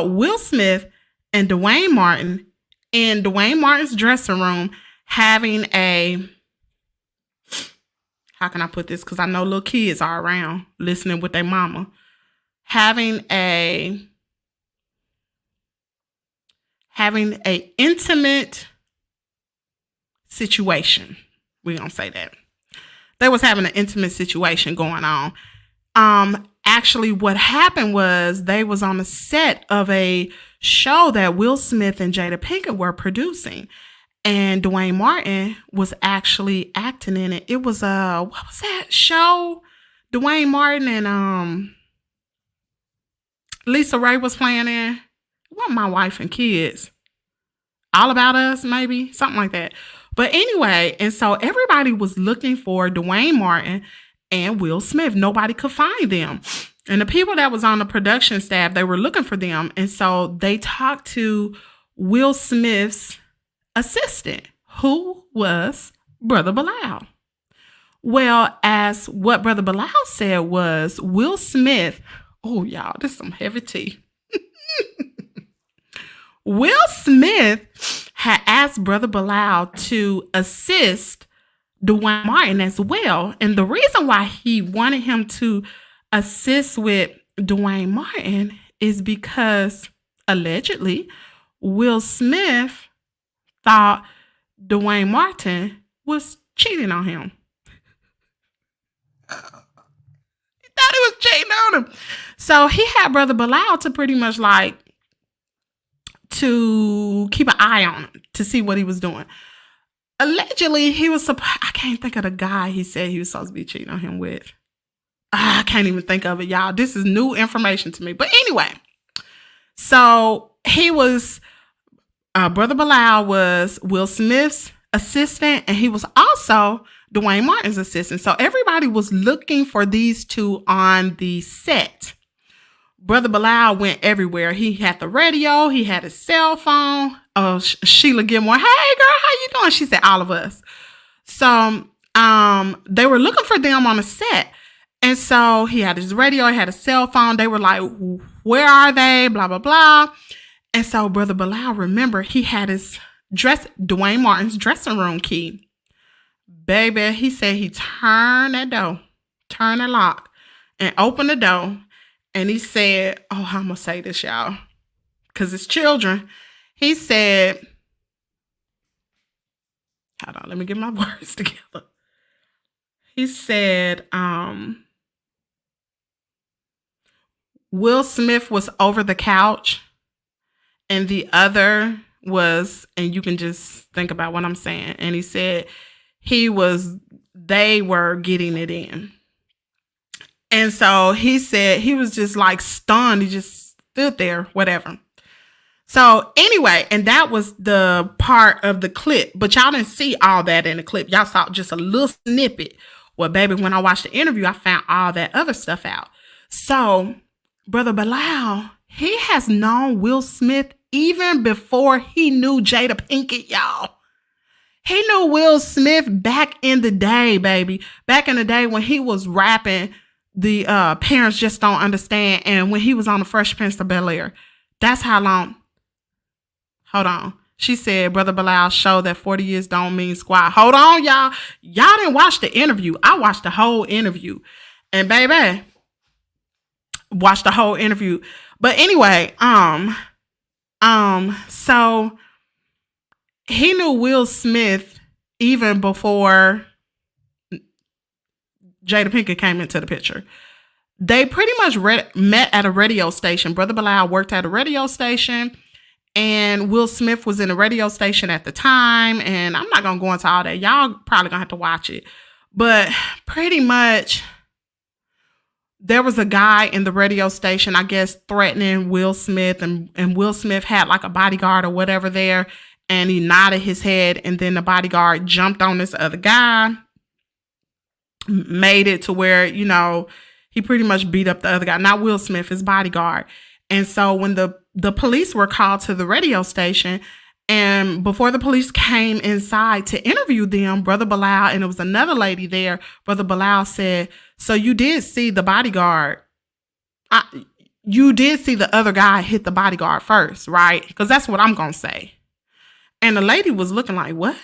Will Smith and Dwayne Martin in Dwayne Martin's dressing room having how can I put this? Because I know little kids are around listening with their mama. Having a intimate situation. We're going to say that. They was having an intimate situation going on. Actually, what happened was they was on the set of a show that Will Smith and Jada Pinkett were producing. And Dwayne Martin was actually acting in it. It was what was that show? Dwayne Martin and Lisa Ray was playing in. What, My Wife and Kids? All About Us, maybe? Something like that. But anyway, and so everybody was looking for Dwayne Martin and Will Smith. Nobody could find them. And the people that was on the production staff, they were looking for them. And so they talked to Will Smith's assistant, who was Brother Bilal. Well, as what Brother Bilal said was, Will Smith, oh, y'all, this is some heavy tea. Will Smith had asked Brother Bilal to assist Dwayne Martin as well. And the reason why he wanted him to assist with Dwayne Martin is because, allegedly, Will Smith thought Dwayne Martin was cheating on him. He thought he was cheating on him. So he had Brother Bilal to pretty much to keep an eye on him to see what he was doing. Allegedly, he was I can't think of the guy he said he was supposed to be cheating on him with. I can't even think of it, y'all. This is new information to me. But anyway, so he was, Brother Bilal was Will Smith's assistant, and he was also Dwayne Martin's assistant. So everybody was looking for these two on the set. Brother Bilal went everywhere. He had the radio. He had his cell phone. Sheila Gilmore, hey girl, how you doing? She said, all of us. So they were looking for them on the set. And so he had his radio. He had a cell phone. They were like, where are they? Blah, blah, blah. And so Brother Bilal, remember, he had his Dwayne Martin's dressing room key. Baby, he said he turned that lock, and opened the door. And he said, oh, I'm going to say this, y'all, because it's children. He said, hold on, let me get my words together. He said, Will Smith was over the couch, and the other was, and you can just think about what I'm saying. And he said they were getting it in. And so he said he was just like stunned. He just stood there, whatever. So anyway, and that was the part of the clip, but y'all didn't see all that in the clip. Y'all saw just a little snippet. Well, baby, when I watched the interview, I found all that other stuff out. So Brother Bilal, he has known Will Smith even before he knew Jada Pinkett, y'all. He knew Will Smith back in the day, baby. Back in the day when he was rapping the Parents Just Don't Understand, and when he was on the Fresh Prince of Bel-Air. That's how long. Hold on. She said, Brother Bilal showed that 40 years don't mean squat. Hold on, y'all. Y'all didn't watch the interview. I watched the whole interview. And baby, watched the whole interview. But anyway, so he knew Will Smith even before Jada Pinkett came into the picture. They pretty much met at a radio station. Brother Bilal worked at a radio station, And Will Smith was in a radio station at the time. And I'm not going to go into all that. Y'all probably going to have to watch it. But pretty much, there was a guy in the radio station, I guess, threatening Will Smith. And Will Smith had like a bodyguard or whatever there. And he nodded his head. And then the bodyguard jumped on this other guy. Made it to where, you know, he pretty much beat up the other guy. Not Will Smith, his bodyguard. And so when the police were called to the radio station, and before the police came inside to interview them, Brother Bilal, and it was another lady there, Brother Bilal said, so you did see the bodyguard. You did see the other guy hit the bodyguard first, right? Because that's what I'm going to say. And the lady was looking like, what?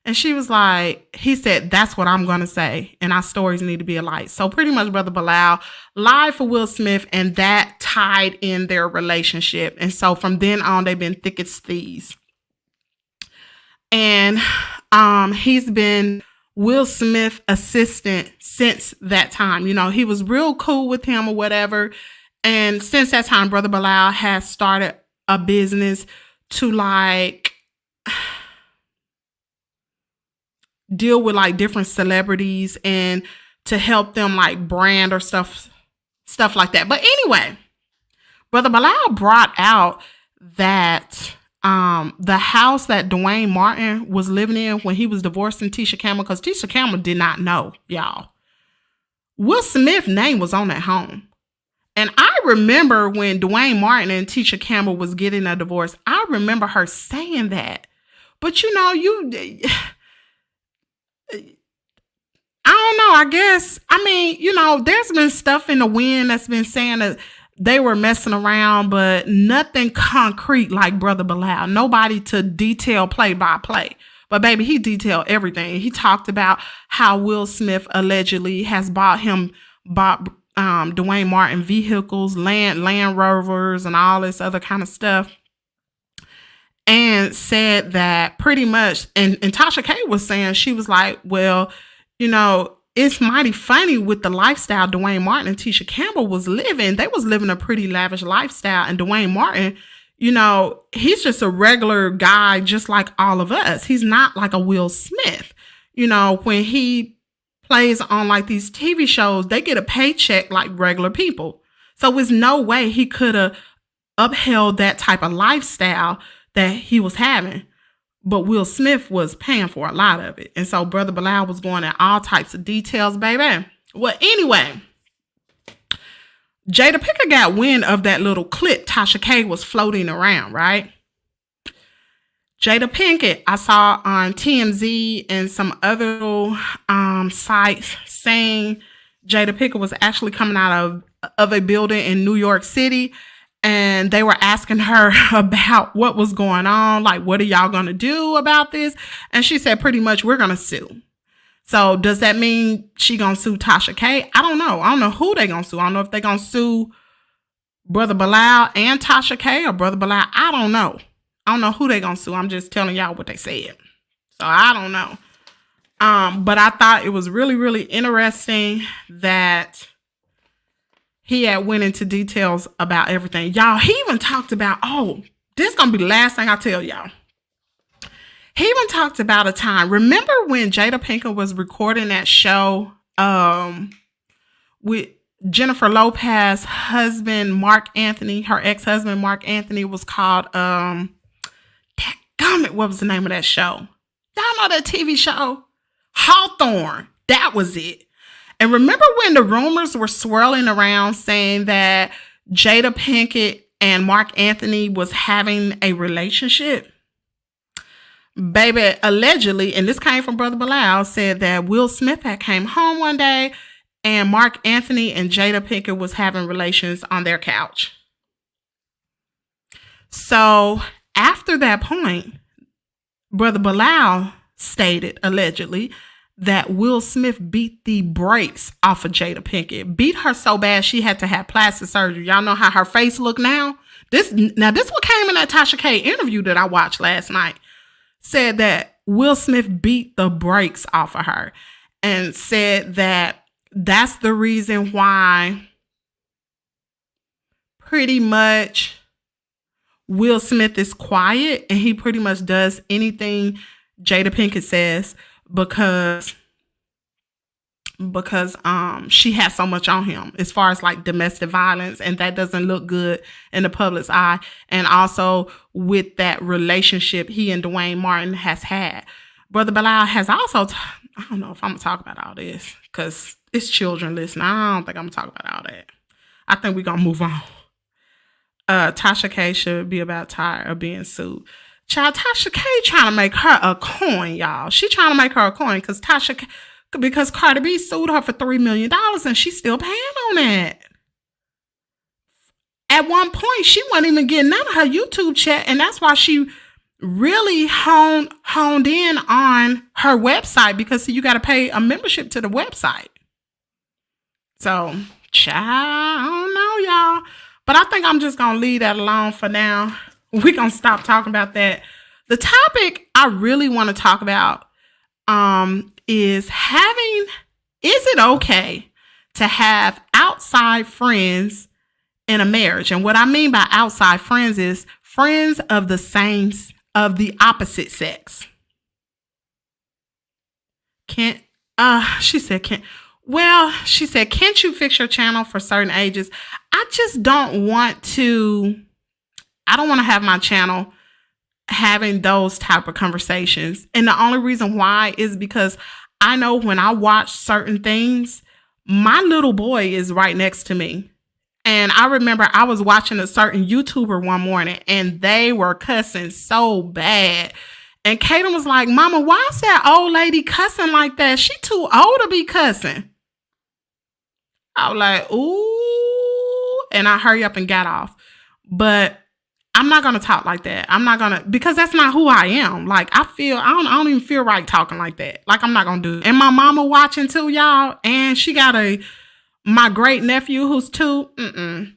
And she was like, he said, that's what I'm going to say. And our stories need to be alike. So pretty much Brother Bilal lied for Will Smith, and that tied in their relationship. And so from then on, they've been thick as thieves. And he's been Will Smith's assistant since that time. You know, he was real cool with him or whatever. And since that time, Brother Bilal has started a business to like deal with like different celebrities and to help them like brand or stuff like that. But anyway, Brother Bilal brought out that the house that Dwayne Martin was living in when he was divorcing Tisha Campbell, because Tisha Campbell did not know, y'all. Will Smith's name was on that home. And I remember when Dwayne Martin and Tisha Campbell was getting a divorce, I remember her saying that. But you know, I don't know, I guess. I mean, you know, there's been stuff in the wind that's been saying that they were messing around, but nothing concrete like Brother Bilal. Nobody to detail play by play. But baby, he detailed everything. He talked about how Will Smith allegedly has bought Dwayne Martin vehicles, Land Rovers, and all this other kind of stuff. And said that pretty much, and Tasha K was saying, she was like, well, you know, it's mighty funny with the lifestyle Dwayne Martin and Tisha Campbell was living. They was living a pretty lavish lifestyle. And Dwayne Martin, you know, he's just a regular guy, just like all of us. He's not like a Will Smith. You know, when he plays on like these TV shows, they get a paycheck like regular people. So there's no way he could have upheld that type of lifestyle that he was having. But Will Smith was paying for a lot of it. And so Brother Bilal was going in all types of details, baby. Well, anyway, Jada Pinkett got wind of that little clip Tasha K was floating around, right? Jada Pinkett, I saw on TMZ and some other sites saying Jada Pinkett was actually coming out of a building in New York City. And they were asking her about what was going on. Like, what are y'all going to do about this? And she said, pretty much, we're going to sue. So does that mean she going to sue Tasha K? I don't know. I don't know who they going to sue. I don't know if they going to sue Brother Bilal and Tasha K or Brother Bilal. I don't know. I don't know who they going to sue. I'm just telling y'all what they said. So I don't know. But I thought it was really, really interesting that he had went into details about everything. Y'all, he even talked about, this is going to be the last thing I tell y'all. He even talked about a time. Remember when Jada Pinkett was recording that show with Jennifer Lopez's husband, Mark Anthony? Her ex-husband, Mark Anthony, was called, what was the name of that show? Y'all know that TV show? Hawthorne. That was it. And remember when the rumors were swirling around saying that Jada Pinkett and Mark Anthony was having a relationship? Baby, allegedly, and this came from Brother Bilal, said that Will Smith had came home one day and Mark Anthony and Jada Pinkett was having relations on their couch. So after that point, Brother Bilal stated, allegedly, that Will Smith beat the brakes off of Jada Pinkett. Beat her so bad she had to have plastic surgery. Y'all know how her face look now? This what came in that Tasha K interview that I watched last night. Said that Will Smith beat the brakes off of her and said that that's the reason why pretty much Will Smith is quiet and he pretty much does anything Jada Pinkett says because she has so much on him as far as like domestic violence, and that doesn't look good in the public's eye. And also with that relationship he and Dwayne Martin has had. Brother Bilal has also, I don't know if I'm going to talk about all this because it's children listening. I don't think I'm going to talk about all that. I think we're going to move on. Tasha K should be about tired of being sued. Child, Tasha K trying to make her a coin, y'all. She trying to make her a coin because Cardi B sued her for $3 million and she's still paying on that. At one point, she wasn't even getting none of her YouTube check, and that's why she really honed in on her website, because you got to pay a membership to the website. So, child, I don't know, y'all. But I think I'm just going to leave that alone for now. We're going to stop talking about that. The topic I really want to talk about is it okay to have outside friends in a marriage? And what I mean by outside friends is friends of the opposite sex. She said, can't you fix your channel for certain ages? I just don't want to have my channel having those type of conversations. And the only reason why is because I know when I watch certain things, my little boy is right next to me. And I remember I was watching a certain YouTuber one morning and they were cussing so bad. And Caiden was like, Mama, why is that old lady cussing like that? She too old to be cussing. I was like, ooh. And I hurry up and got off. But I'm not going to talk like that. Because that's not who I am. Like, I don't even feel right talking like that. Like, I'm not going to do it. And my mama watching too, y'all. And she got my great nephew who's 2.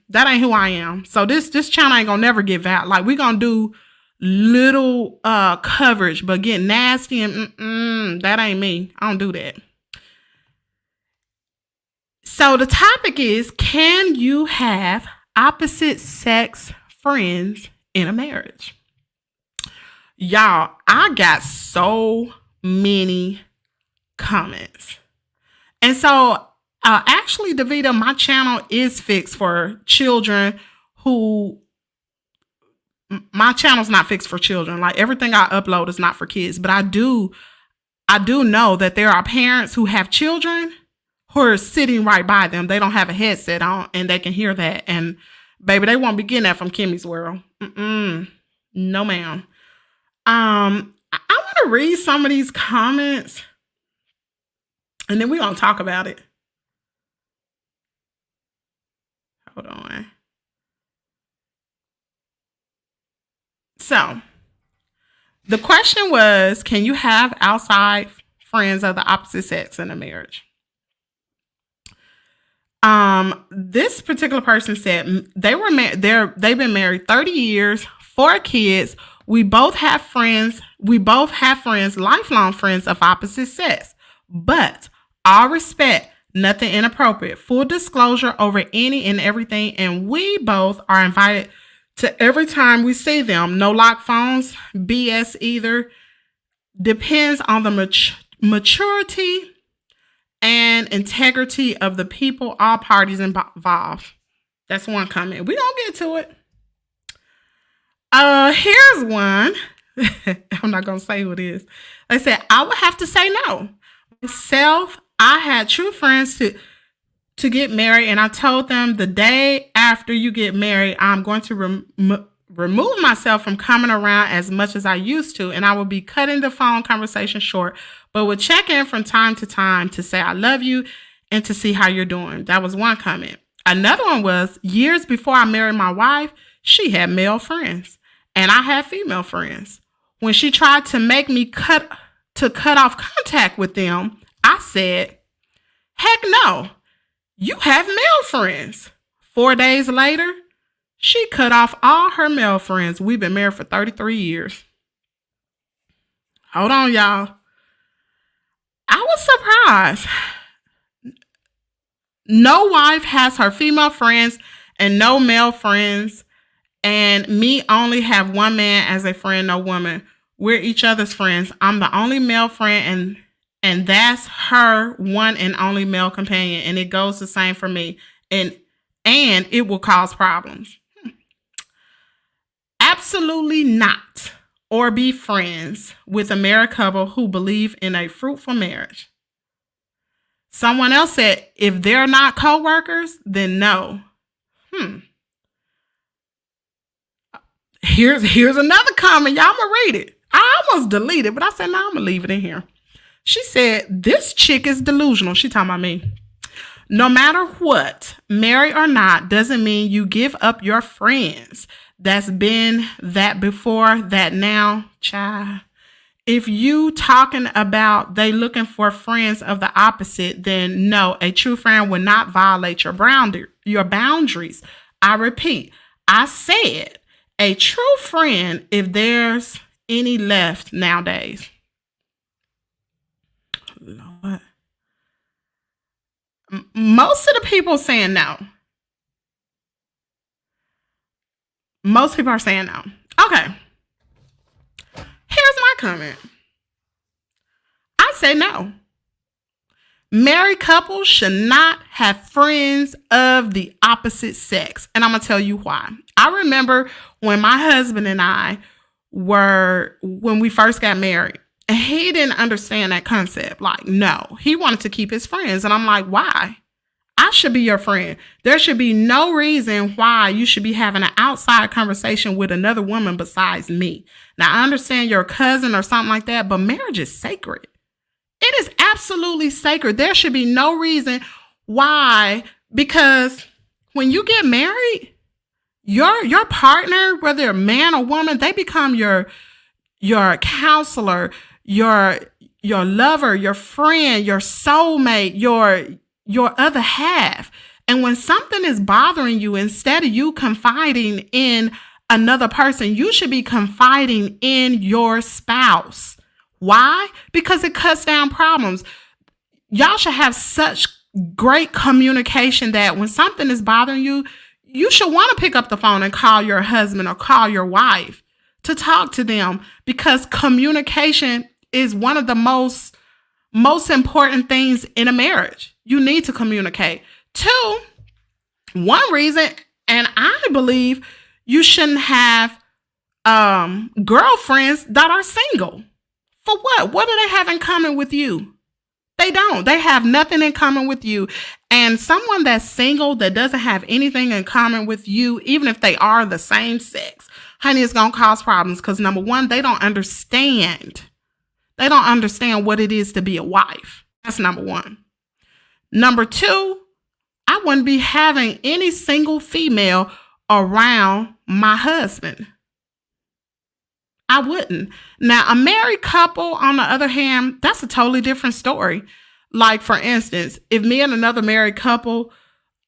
That ain't who I am. So this channel ain't going to never get valid. Like, we going to do little coverage, but get nasty and that ain't me. I don't do that. So the topic is, can you have opposite sex friends in a marriage? Y'all, I got so many comments. And so actually, Davida, my channel is fixed for children my channel's not fixed for children. Like, everything I upload is not for kids, but I do know that there are parents who have children who are sitting right by them. They don't have a headset on and they can hear that. And baby, they won't be getting that from Kimmies World. No, ma'am. I want to read some of these comments and then we're going to talk about it. Hold on. So, the question was, can you have outside friends of the opposite sex in a marriage? This particular person said they've been married 30 years, 4 kids. We both have friends, lifelong friends of opposite sex. But all respect, nothing inappropriate, full disclosure over any and everything, and we both are invited to every time we see them. No lock phones, BS either. Depends on the maturity and integrity of the people, all parties involved. That's one comment. We don't get to it. Here's one. I'm not going to say who it is. They said, I would have to say no. Myself, I had true friends to get married, and I told them the day after you get married, I'm going to remove myself from coming around as much as I used to, and I will be cutting the phone conversation short, but would check in from time to time to say I love you and to see how you're doing. That was one comment. Another one was, years before I married my wife, she had male friends, and I had female friends. When she tried to make me cut off contact with them, I said, heck no. You have male friends. 4 days later, she cut off all her male friends. We've been married for 33 years. Hold on, y'all. I was surprised. No wife has her female friends and no male friends And me only have one man as a friend, no woman. We're each other's friends. I'm the only male friend, and that's her one and only male companion. And it goes the same for me. And it will cause problems. Absolutely not. Or be friends with a married couple who believe in a fruitful marriage. Someone else said, if they're not co-workers, then no. Here's another comment. Y'all, I'm going to read it. I almost deleted it, but I said, no, I'm going to leave it in here. She said, this chick is delusional. She talking about me. No matter what, married or not, doesn't mean you give up your friends. That's been that before, that now, child. If you talking about they looking for friends of the opposite, then no, a true friend will not violate your boundaries. I repeat, I said a true friend, if there's any left nowadays. Lord. Most of the people saying no. Most people are saying no. Okay. Here's my comment. I say no. Married couples should not have friends of the opposite sex. And I'm going to tell you why. I remember when my husband and I when we first got married, and he didn't understand that concept. Like, no, he wanted to keep his friends. And I'm like, why? I should be your friend. There should be no reason why you should be having an outside conversation with another woman besides me. Now, I understand your cousin or something like that, but marriage is sacred. It is absolutely sacred. There should be no reason why, because when you get married, your partner, whether a man or woman, they become your counselor, your lover, your friend, your soulmate, your other half. And when something is bothering you, instead of you confiding in another person, you should be confiding in your spouse. Why? Because it cuts down problems. Y'all should have such great communication that when something is bothering you, you should want to pick up the phone and call your husband or call your wife to talk to them, because communication is one of the most important things in a marriage. You need to communicate. 2, one reason, and I believe you shouldn't have girlfriends that are single. For what? What do they have in common with you? They don't. They have nothing in common with you. And someone that's single that doesn't have anything in common with you, even if they are the same sex, honey, it's going to cause problems because, number one, they don't understand. They don't understand what it is to be a wife. That's number one. Number 2, I wouldn't be having any single female around my husband. I wouldn't. Now, a married couple, on the other hand, that's a totally different story. Like, for instance, if me and another married couple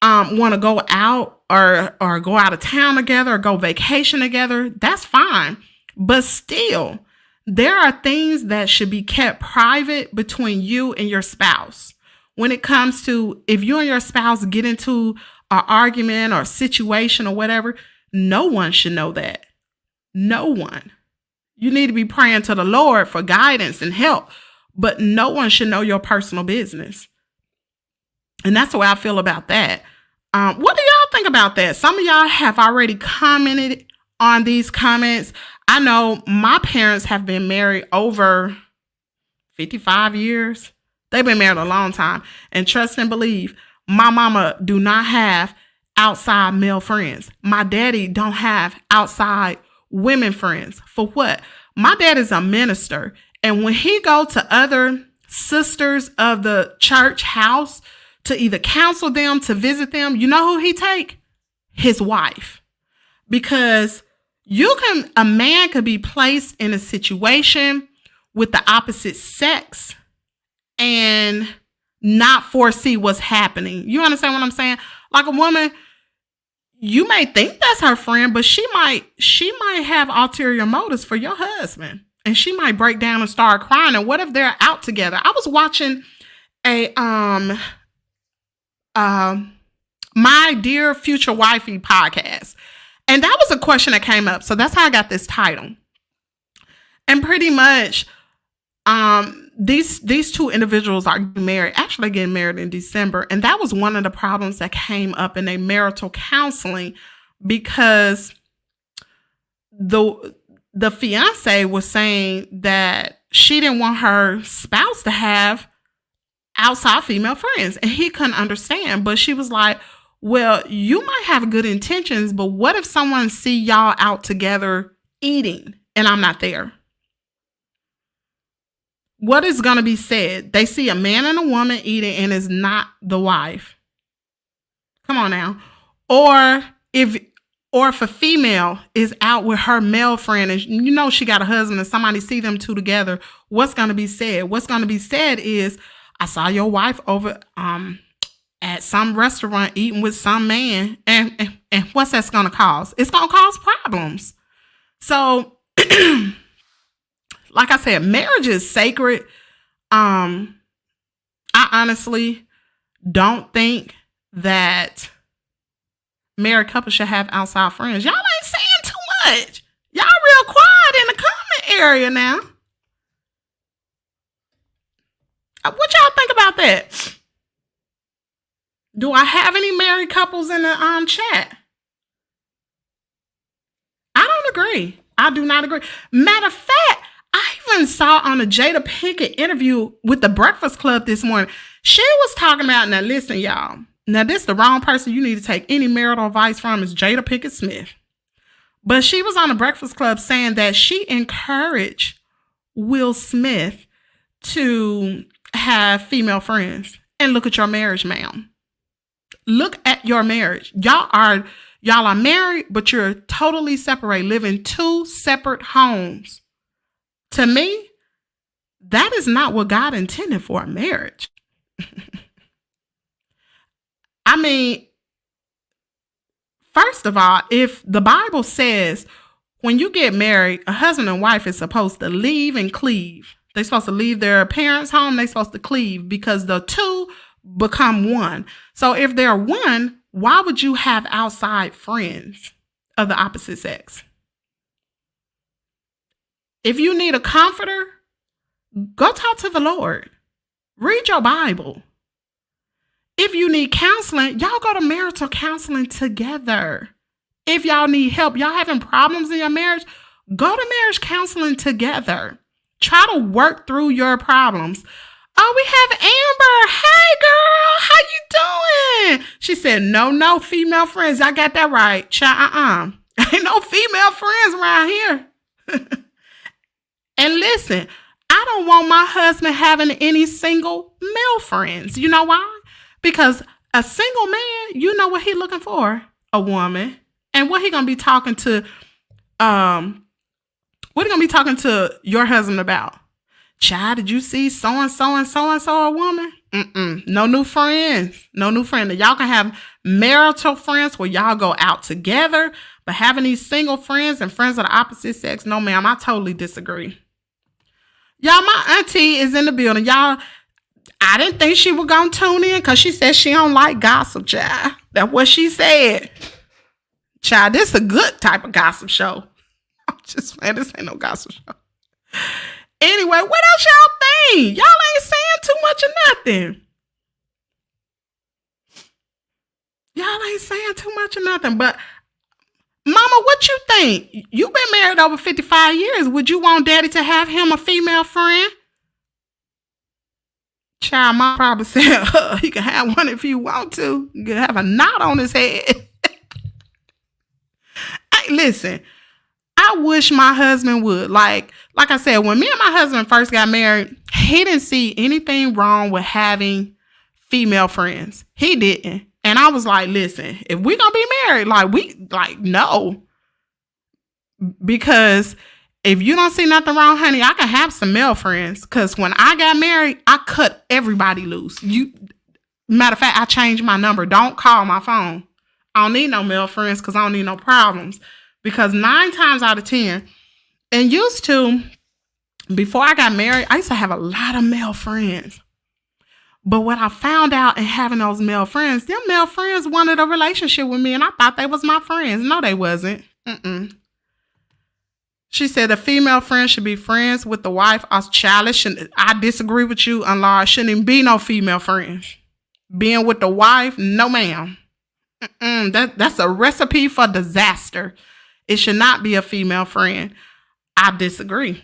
want to go out or go out of town together or go vacation together, that's fine. But still, there are things that should be kept private between you and your spouse. When it comes to if you and your spouse get into an argument or situation or whatever, no one should know that. No one. You need to be praying to the Lord for guidance and help, but no one should know your personal business. And that's the way I feel about that. What do y'all think about that? Some of y'all have already commented on these comments. I know my parents have been married over 55 years. They've been married a long time. And trust and believe, my mama do not have outside male friends. My daddy don't have outside women friends. For what? My dad is a minister. And when he go to other sisters of the church house to either counsel them, to visit them, you know who he take? His wife. Because a man could be placed in a situation with the opposite sex and not foresee what's happening. You understand what I'm saying? Like a woman, you may think that's her friend, but she might have ulterior motives for your husband. And she might break down and start crying. And what if they're out together? I was watching a My Dear Future Wifey podcast. And that was a question that came up. So that's how I got this title. And pretty much, these two individuals are getting married in December. And that was one of the problems that came up in their marital counseling, because the fiance was saying that she didn't want her spouse to have outside female friends, and he couldn't understand. But she was like, well, you might have good intentions, but what if someone see y'all out together eating and I'm not there? What is going to be said? They see a man and a woman eating and it's not the wife. Come on now. Or if a female is out with her male friend and you know she got a husband and somebody see them two together, what's going to be said? What's going to be said is, I saw your wife over at some restaurant eating with some man, and what's that's going to cause? It's going to cause problems. So, like I said, marriage is sacred. I honestly don't think that married couples should have outside friends. Y'all ain't saying too much. Y'all real quiet in the comment area now. What y'all think about that? Do I have any married couples in the chat? I don't agree. I do not agree. Matter of fact, I even saw on a Jada Pinkett interview with the Breakfast Club this morning. She was talking about, now listen, y'all. Now this is the wrong person you need to take any marital advice from, is Jada Pinkett Smith. But she was on the Breakfast Club saying that she encouraged Will Smith to have female friends. And look at your marriage, ma'am. Look at your marriage. Y'all are married, but you're totally separate, living two separate homes. To me, that is not what God intended for a marriage. I mean, first of all, if the Bible says when you get married, a husband and wife is supposed to leave and cleave. They're supposed to leave their parents' home. They're supposed to cleave because the two become one. So if they're one, why would you have outside friends of the opposite sex? If you need a comforter, go talk to the Lord. Read your Bible. If you need counseling, y'all go to marital counseling together. If y'all need help, y'all having problems in your marriage, go to marriage counseling together. Try to work through your problems. Oh, we have Amber. Hey, girl. How you doing? She said, no female friends. I got that right. Ain't no female friends around here. And listen, I don't want my husband having any single male friends. You know why? Because a single man, you know what he looking for? A woman. And what he gonna be talking to, what he gonna be talking to your husband about? Child, did you see so-and-so and so-and-so a woman? No new friends. No new friends. Y'all can have marital friends where y'all go out together, but having these single friends and friends of the opposite sex, no ma'am, I totally disagree. Y'all, my auntie is in the building. Y'all, I didn't think she was going to tune in because she said she don't like gossip, child. That's what she said. Child, this is a good type of gossip show. I'm just playing. This ain't no gossip show. Anyway, what else y'all think? Y'all ain't saying too much of nothing. Y'all ain't saying too much of nothing. But, Mama, what you think? You've been married over 55 years. Would you want Daddy to have him a female friend? Child, Mom probably said, he can have one if you want to. You can have a knot on his head. Hey, listen, I wish my husband would. Like I said, when me and my husband first got married, he didn't see anything wrong with having female friends. He didn't. And I was like, listen, if we're going to be married, no. Because if you don't see nothing wrong, honey, I can have some male friends. Because when I got married, I cut everybody loose. Matter of fact, I changed my number. Don't call my phone. I don't need no male friends because I don't need no problems. Because 9 times out of 10, and used to, before I got married, I used to have a lot of male friends. But what I found out in having those male friends, them male friends wanted a relationship with me, and I thought they was my friends. No, they wasn't. She said a female friend should be friends with the wife. I was childish, and I disagree with you, unlaw. Shouldn't even be no female friends. Being with the wife, no ma'am. That's a recipe for disaster. It should not be a female friend. I disagree.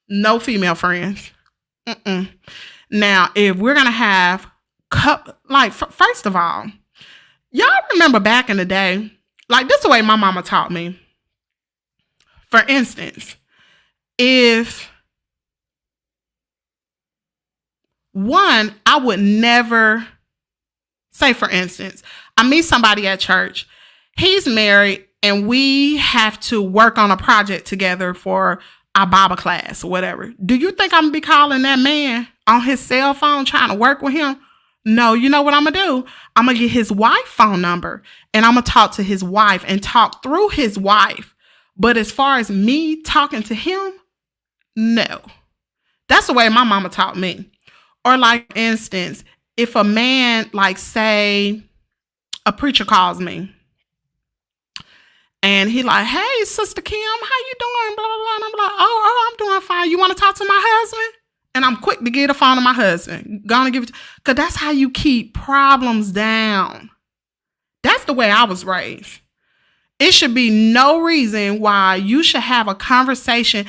No female friends. Now, if we're going to have, first of all, y'all remember back in the day, like this is the way my mama taught me. For instance, if I would never, say for instance, I meet somebody at church, he's married, and we have to work on a project together for our Bible class or whatever. Do you think I'm going to be calling that man on his cell phone trying to work with him? No, you know what I'm going to do? I'm going to get his wife's phone number, and I'm going to talk to his wife and talk through his wife. But as far as me talking to him, no. That's the way my mama taught me. Or like, for instance, if a man, like say a preacher calls me and he like, hey, Sister Kim, how you doing? Blah, blah, blah. And I'm like, oh, I'm doing fine. You want to talk to my husband? And I'm quick to get a phone to my husband. Gonna give it, because that's how you keep problems down. That's the way I was raised. It should be no reason why you should have a conversation.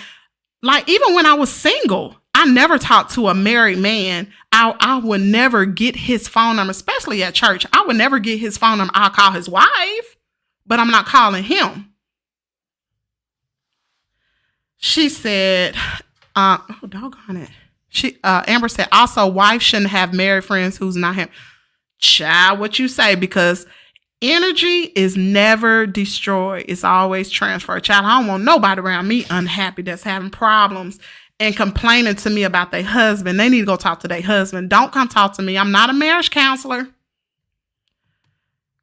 Like even when I was single, I never talked to a married man. I would never get his phone number, especially at church. I would never get his phone number. I'll call his wife, but I'm not calling him. She said, doggone it. Amber said, also, wife shouldn't have married friends who's not him. Child, what you say? Because energy is never destroyed. It's always transferred. Child, I don't want nobody around me unhappy that's having problems and complaining to me about their husband. They need to go talk to their husband. Don't come talk to me. I'm not a marriage counselor.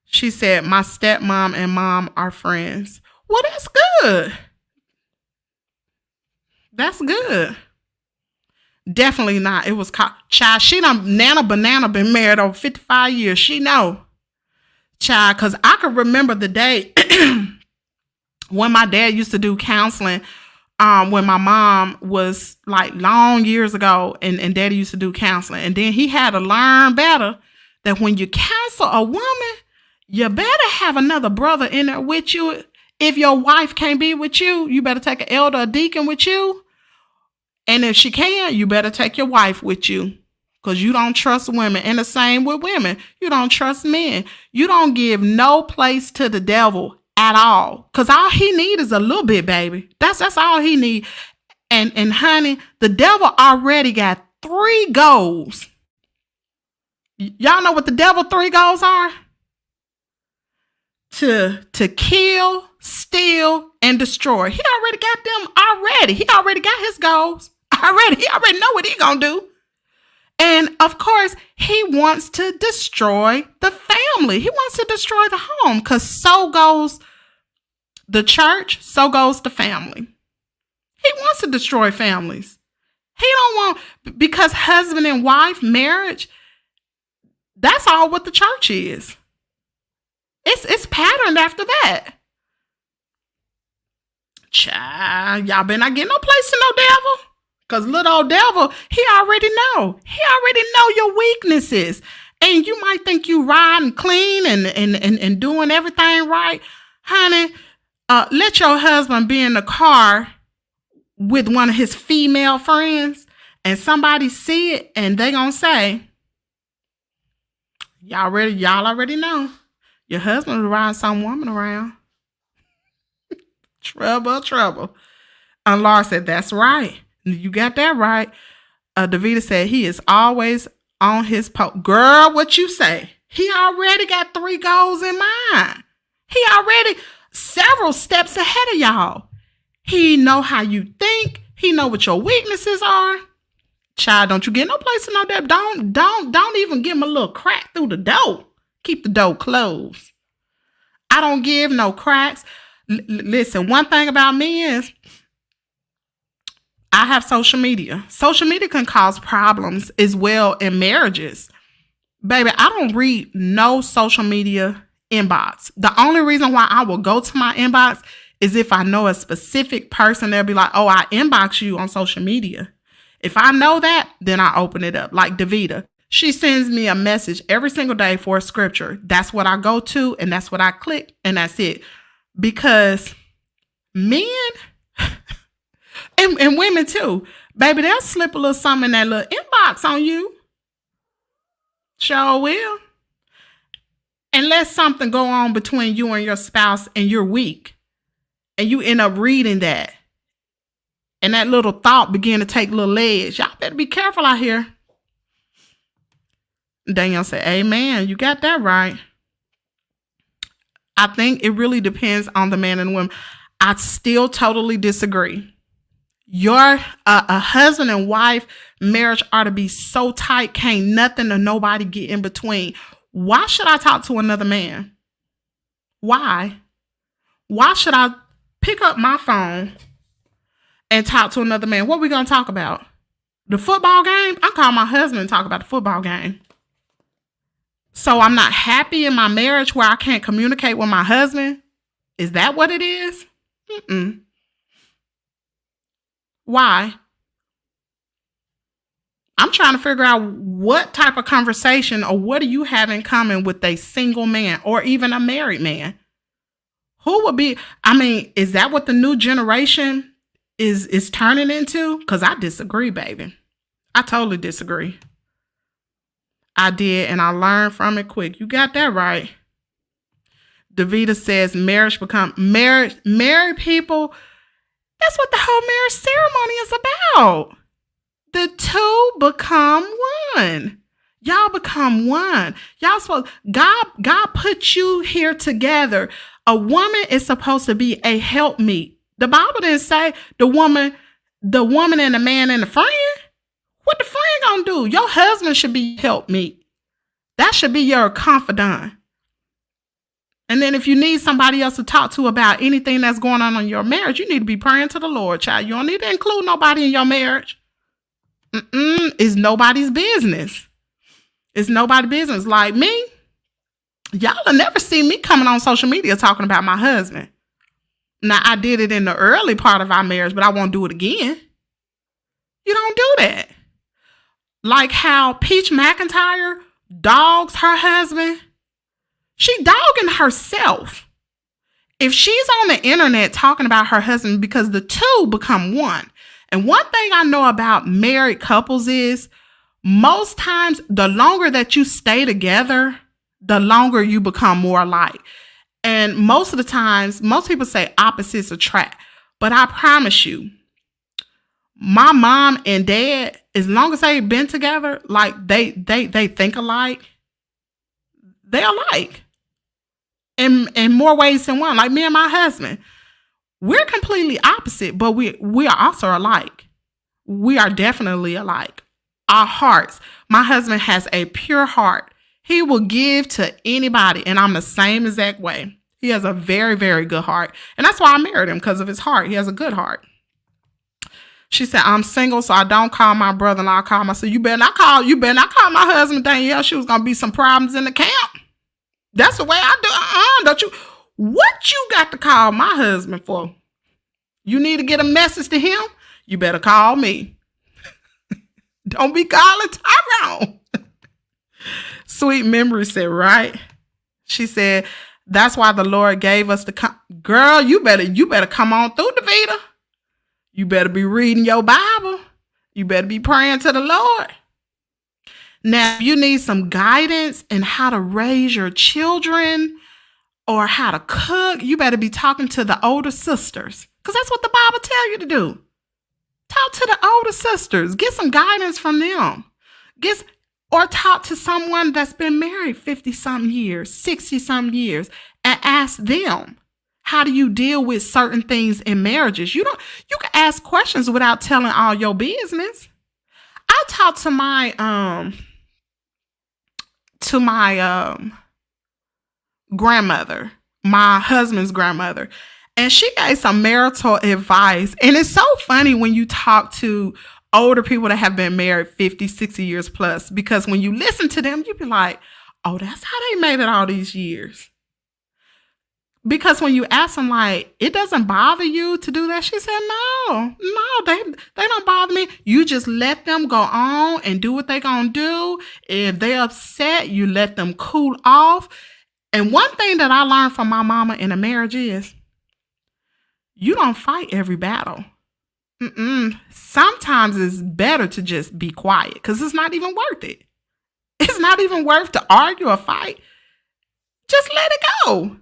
She said, my stepmom and mom are friends. Well, that's good. That's good. Definitely not. It was child. She done Nana Banana been married over 55 years. She know. Child, because I could remember the day when my dad used to do counseling, when my mom was like long years ago, and daddy used to do counseling. And then he had to learn better that when you counsel a woman, you better have another brother in there with you. If your wife can't be with you, you better take an elder or deacon with you. And if she can, you better take your wife with you. Because you don't trust women. And the same with women. You don't trust men. You don't give no place to the devil at all. Because all he need is a little bit, baby. That's all he need. And honey, the devil already got 3 goals. Y'all know what the devil 3 goals are? To kill, steal, and destroy. He already got them already. He already got his goals. He already know what he gonna do. And of course, he wants to destroy the family. He wants to destroy the home, because so goes the church, so goes the family. He wants to destroy families. He don't want, because husband and wife marriage, that's all what the church is. It's patterned after that. Child, y'all better not get no place to no devil. Because little old devil, he already know. He already know your weaknesses. And you might think you riding clean and doing everything right. Honey, let your husband be in the car with one of his female friends, and somebody see it, and they gonna say, y'all already know. Your husband was riding some woman around. Trouble. And Laura said, that's right. You got that right. Davita said, he is always on his post. Girl, what you say? He already got 3 goals in mind. He already several steps ahead of y'all. He know how you think. He know what your weaknesses are. Child, don't you get no place to know that. Don't even give him a little crack through the door. Keep the door closed. I don't give no cracks. Listen, one thing about me is, I have social media. Social media can cause problems as well in marriages. Baby, I don't read no social media inbox. The only reason why I will go to my inbox is if I know a specific person. They'll be like, oh, I inbox you on social media. If I know that, then I open it up. Like Davita, she sends me a message every single day for a scripture. That's what I go to, and that's what I click, and that's it. Because men and women too, baby, they'll slip a little something in that little inbox on you. Sure will. Unless something go on between you and your spouse and you're weak, and you end up reading that, and that little thought begin to take little legs. Y'all better be careful out here. Danielle said, amen. You got that right. I think it really depends on the man and the woman. I still totally disagree. Your a husband and wife marriage ought to be so tight, can't nothing or nobody get in between. Why should I talk to another man? Why? Why should I pick up my phone and talk to another man? What are we going to talk about? The football game? I call my husband and talk about the football game. So I'm not happy in my marriage where I can't communicate with my husband? Is that what it is? Mm-mm. Why? I'm trying to figure out what type of conversation or what do you have in common with a single man or even a married man? Who would be, is that what the new generation is turning into? Because I disagree, baby. I totally disagree. I did, and I learned from it quick. You got that right. Davita says marriage married people, that's what the whole marriage ceremony is about. The two become one. Y'all become one. Y'all supposed, God put you here together. A woman is supposed to be a helpmeet. The Bible didn't say the woman and the man and the friend. What the friend gonna do? Your husband should be helpmeet. That should be your confidant. And then if you need somebody else to talk to about anything that's going on in your marriage, you need to be praying to the Lord, child. You don't need to include nobody in your marriage. It's nobody's business. It's nobody's business. Like me, y'all will never see me coming on social media talking about my husband. Now, I did it in the early part of our marriage, but I won't do it again. You don't do that. Like how Peach McIntyre dogs her husband. She dogging herself. If she's on the internet talking about her husband, because the two become one. And one thing I know about married couples is most times the longer that you stay together, the longer you become more alike. And most of the times, most people say opposites attract. But I promise you, my mom and dad, as long as they've been together, like they think alike, they alike. In more ways than one. Like me and my husband, we're completely opposite, but we are also alike. We are definitely alike. Our hearts. My husband has a pure heart. He will give to anybody, and I'm the same exact way. He has a very, very good heart. And that's why I married him, because of his heart. He has a good heart. She said, I'm single, so I don't call my brother-in-law. I call myself. You better not call my husband, Danielle. She was going to be some problems in the camp. That's the way I do. Don't you? What you got to call my husband for? You need to get a message to him? You better call me. Don't be calling Tyrone. Sweet Memory said, right? She said, that's why the Lord gave us the girl. You better come on through, Davita. You better be reading your Bible. You better be praying to the Lord. Now, if you need some guidance in how to raise your children or how to cook, you better be talking to the older sisters, because that's what the Bible tells you to do. Talk to the older sisters. Get some guidance from them. Or talk to someone that's been married 50-something years, 60-something years, and ask them, how do you deal with certain things in marriages? You can ask questions without telling all your business. I talked to my grandmother, my husband's grandmother, And she gave some marital advice. And it's so funny when you talk to older people that have been married 50, 60 years plus, because when you listen to them, you be like, oh, that's how they made it all these years. Because when you ask them, like, it doesn't bother you to do that? She said, no, they don't bother me. You just let them go on and do what they're going to do. If they're upset, you let them cool off. And one thing that I learned from my mama in a marriage is you don't fight every battle. Sometimes it's better to just be quiet because it's not even worth it. It's not even worth to argue or fight. Just let it go.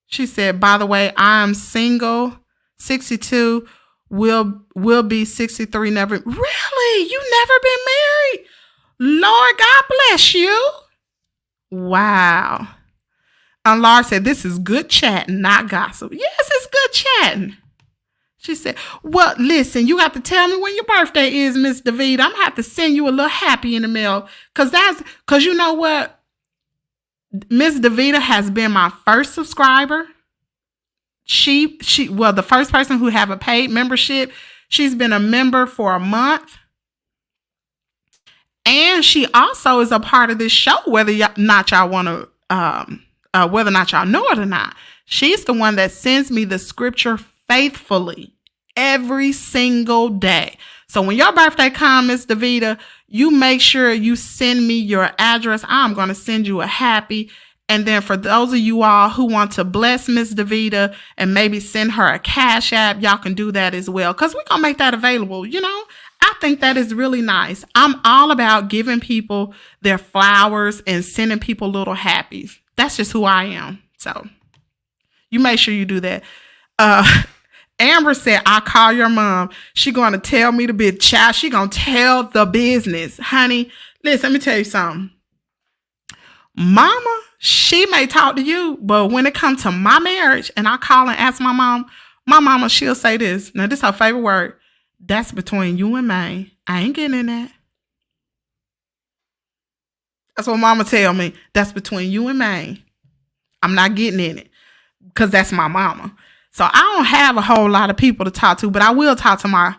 She said, by the way, I'm single, 62, will be 63, never. Really? You never been married? Lord, God bless you. Wow. And Laura said, this is good chatting, not gossip. Yes, it's good chatting. She said, well, listen, you have to tell me when your birthday is, Miss Davida. I'm going to have to send you a little happy in the mail. Because you know what? Miss Davida has been my first subscriber. Well, the first person who have a paid membership. She's been a member for a month. And she also is a part of this show, whether or not y'all want to, whether or not y'all know it or not. She's the one that sends me the scripture faithfully every single day. So when your birthday comes, Miss Davida, you make sure you send me your address. I'm going to send you a happy. And then for those of you all who want to bless Miss Davida and maybe send her a Cashapp, y'all can do that as well. Because we're going to make that available. You know, I think that is really nice. I'm all about giving people their flowers and sending people little happies. That's just who I am. So you make sure you do that. Amber said, I'll call your mom. She going to tell me to be a child. She going to tell the business. Honey, listen, let me tell you something. Mama, she may talk to you, but when it comes to my marriage and I call and ask my mama, she'll say this. Now, this is her favorite word. That's between you and me. I ain't getting in that. That's what mama tell me. That's between you and me. I'm not getting in it because that's my mama. So I don't have a whole lot of people to talk to, but I will talk to my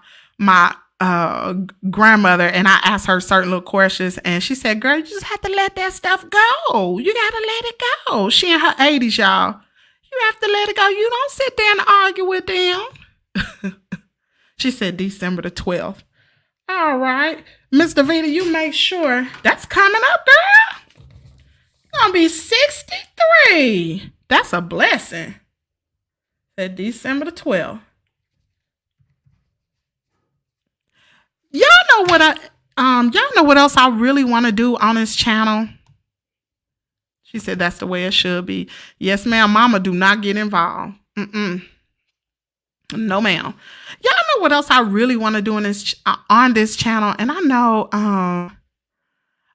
grandmother, and I asked her certain little questions, and she said, girl, you just have to let that stuff go. You got to let it go. She in her 80s, y'all. You have to let it go. You don't sit there and argue with them. She said December the 12th. All right. Miss Davida, you make sure that's coming up, girl. You're going to be 63. That's a blessing. Said December the 12th. Y'all know what else I really want to do on this channel? She said that's the way it should be. Yes, ma'am. Mama, do not get involved. No, ma'am. Y'all know what else I really want to do on this channel? And I know I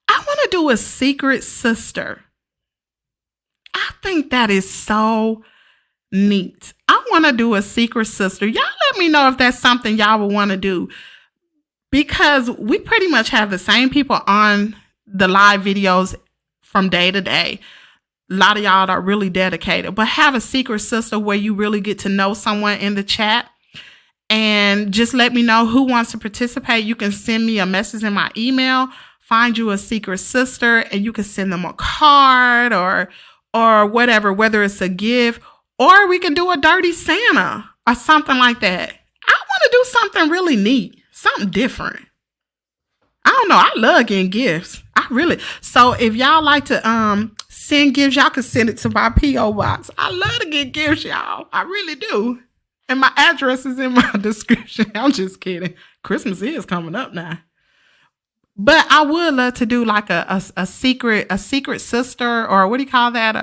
want to do a secret sister. I think that is so neat. I want to do a secret sister. Y'all let me know if that's something y'all would want to do. Because we pretty much have the same people on the live videos from day to day. A lot of y'all are really dedicated. But have a secret sister where you really get to know someone in the chat. And just let me know who wants to participate. You can send me a message in my email. Find you a secret sister. And you can send them a card or whatever. Whether it's a gift. Or we can do a dirty Santa. Or something like that. I want to do something really neat. Something different. I don't know. I love getting gifts. So if y'all like to send gifts, y'all can send it to my P.O. box. I love to get gifts, y'all. I really do. And my address is in my description. I'm just kidding. Christmas is coming up now. But I would love to do like a secret sister, or what do you call that?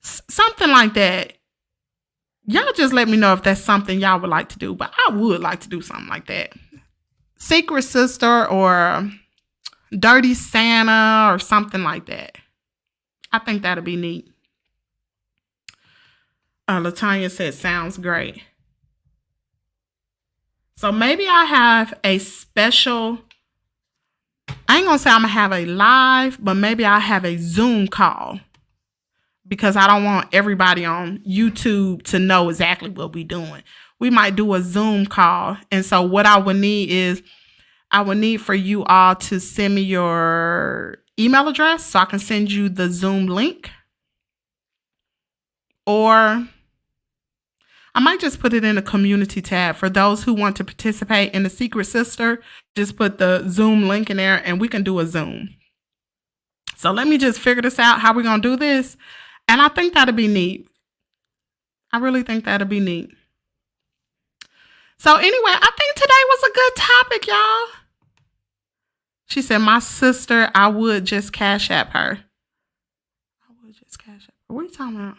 Something like that. Y'all just let me know if that's something y'all would like to do. But I would like to do something like that. Secret sister or dirty Santa or something like that. I think that'd be neat. LaTanya said, sounds great. So maybe I have a special, I ain't going to say I'm going to have a live, but maybe I have a Zoom call. because I don't want everybody on YouTube to know exactly what we're doing. We might do a Zoom call. And so what I would need is I would need for you all to send me your email address so I can send you the Zoom link. Or I might just put it in the community tab for those who want to participate in the Secret Sister. Just put the Zoom link in there and we can do a Zoom. So let me just figure this out, how we're going to do this. And I think that'll be neat. I really think that'll be neat. So anyway, I think today was a good topic, y'all. She said, my sister, I would just Cash App her. I would just Cash App her. What are you talking about?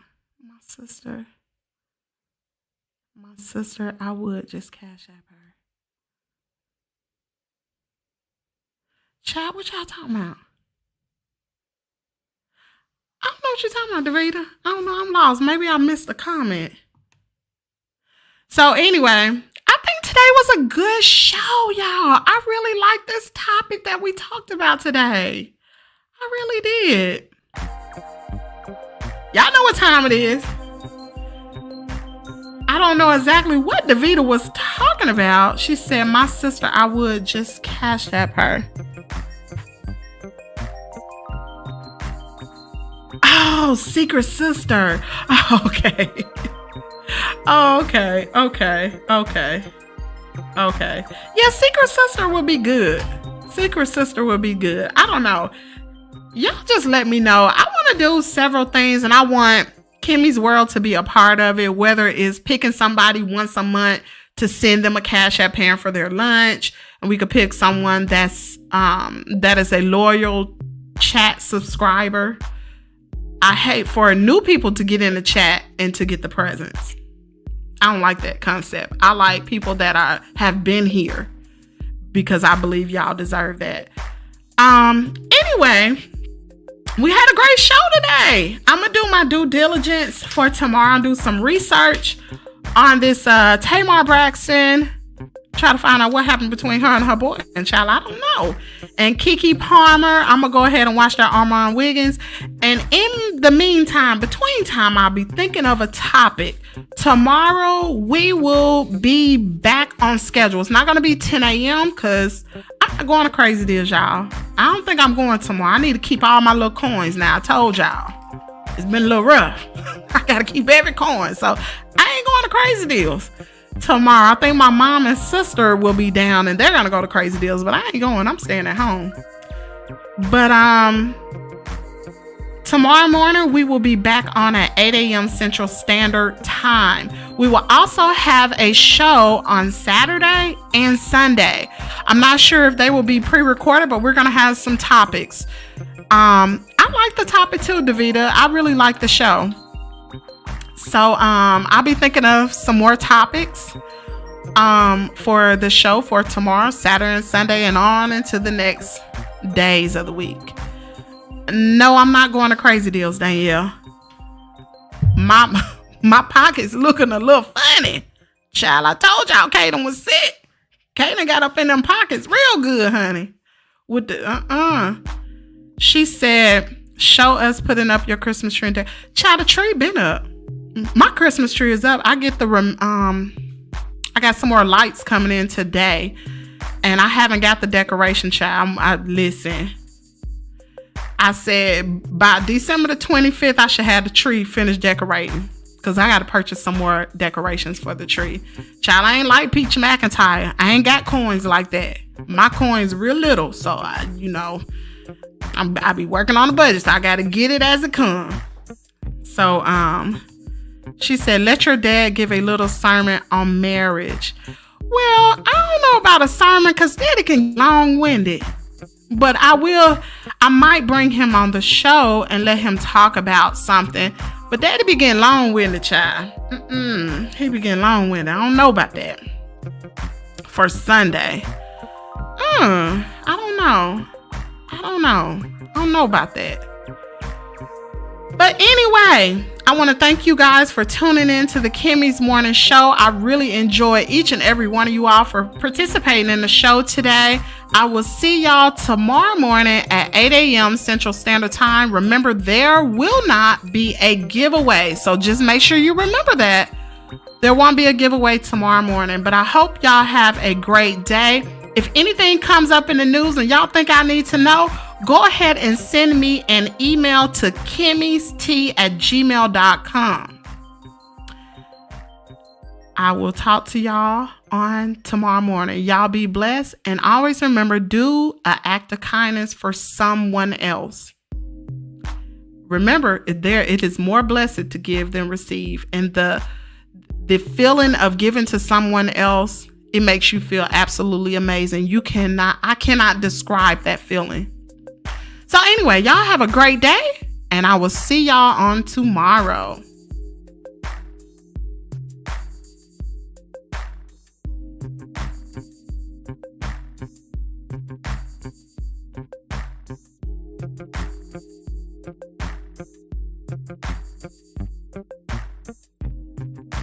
My sister, I would just Cash App her. Child, what y'all talking about? I don't know what you're talking about, Davida. I don't know. I'm lost. Maybe I missed a comment. So anyway, I think today was a good show, y'all. I really like this topic that we talked about today. I really did. Y'all know what time it is. I don't know exactly what Davida was talking about. She said, my sister, I would just Cash App her. Oh, Secret Sister. Oh, okay. Oh, okay. Yeah, Secret Sister would be good. Secret Sister would be good. I don't know. Y'all just let me know. I want to do several things, and I want Kimmies World to be a part of it, whether it's picking somebody once a month to send them a Cash App paying for their lunch, and we could pick someone that is a loyal chat subscriber. I hate for new people to get in the chat and to get the presents. I don't like that concept. I like people that have been here because I believe y'all deserve that. Anyway, we had a great show today. I'm going to do my due diligence for tomorrow and do some research on this Tamar Braxton. Try to find out what happened between her and her boyfriend, child. I don't know. And Keke Palmer, I'm going to go ahead and watch that Armand Wiggins. And in the meantime, between time, I'll be thinking of a topic. Tomorrow, we will be back on schedule. It's not going to be 10 a.m. because I'm not going to Crazy Deals, y'all. I don't think I'm going tomorrow. I need to keep all my little coins now. I told y'all. It's been a little rough. I got to keep every coin. So I ain't going to Crazy Deals tomorrow. I think my mom and sister will be down and they're gonna go to Crazy Deals, but I ain't going. I'm staying at home. But tomorrow morning we will be back on at 8 a.m. Central Standard Time. We will also have a show on Saturday and Sunday. I'm not sure if they will be pre-recorded, but we're gonna have some topics. I like the topic too, Davida. I really like the show. So I'll be thinking of some more topics for the show for tomorrow, Saturday and Sunday, and on into the next days of the week. No, I'm not going to Crazy Deals, Danielle. My pocket's looking a little funny. Child, I told y'all Caiden was sick. Caiden got up in them pockets real good, honey. With the She said, show us putting up your Christmas tree. Child, the tree been up. My Christmas tree is up. I get I got some more lights coming in today, and I haven't got the decoration, child. Listen, I said by December the 25th, I should have the tree finished decorating because I got to purchase some more decorations for the tree. Child, I ain't like Peach McIntyre. I ain't got coins like that. My coins real little, so I be working on the budget, so I got to get it as it comes. So, she said, let your dad give a little sermon on marriage. Well, I don't know about a sermon because daddy can get long-winded. But I might bring him on the show and let him talk about something. But daddy be getting long-winded, child. He be getting long-winded. I don't know about that. For Sunday. I don't know. I don't know about that. But anyway, I want to thank you guys for tuning in to the Kimmy's Morning Show. I really enjoy each and every one of you all for participating in the show today. I will see y'all tomorrow morning at 8 a.m. Central Standard Time. Remember, there will not be a giveaway. So just make sure you remember that. There won't be a giveaway tomorrow morning. But I hope y'all have a great day. If anything comes up in the news and y'all think I need to know, go ahead and send me an email to kimmiestea@gmail.com. I will talk to y'all on tomorrow morning. Y'all be blessed. And always remember, do an act of kindness for someone else. Remember, it is more blessed to give than receive. And the feeling of giving to someone else, it makes you feel absolutely amazing. I cannot describe that feeling. So anyway, y'all have a great day. And I will see y'all on tomorrow. Thank you.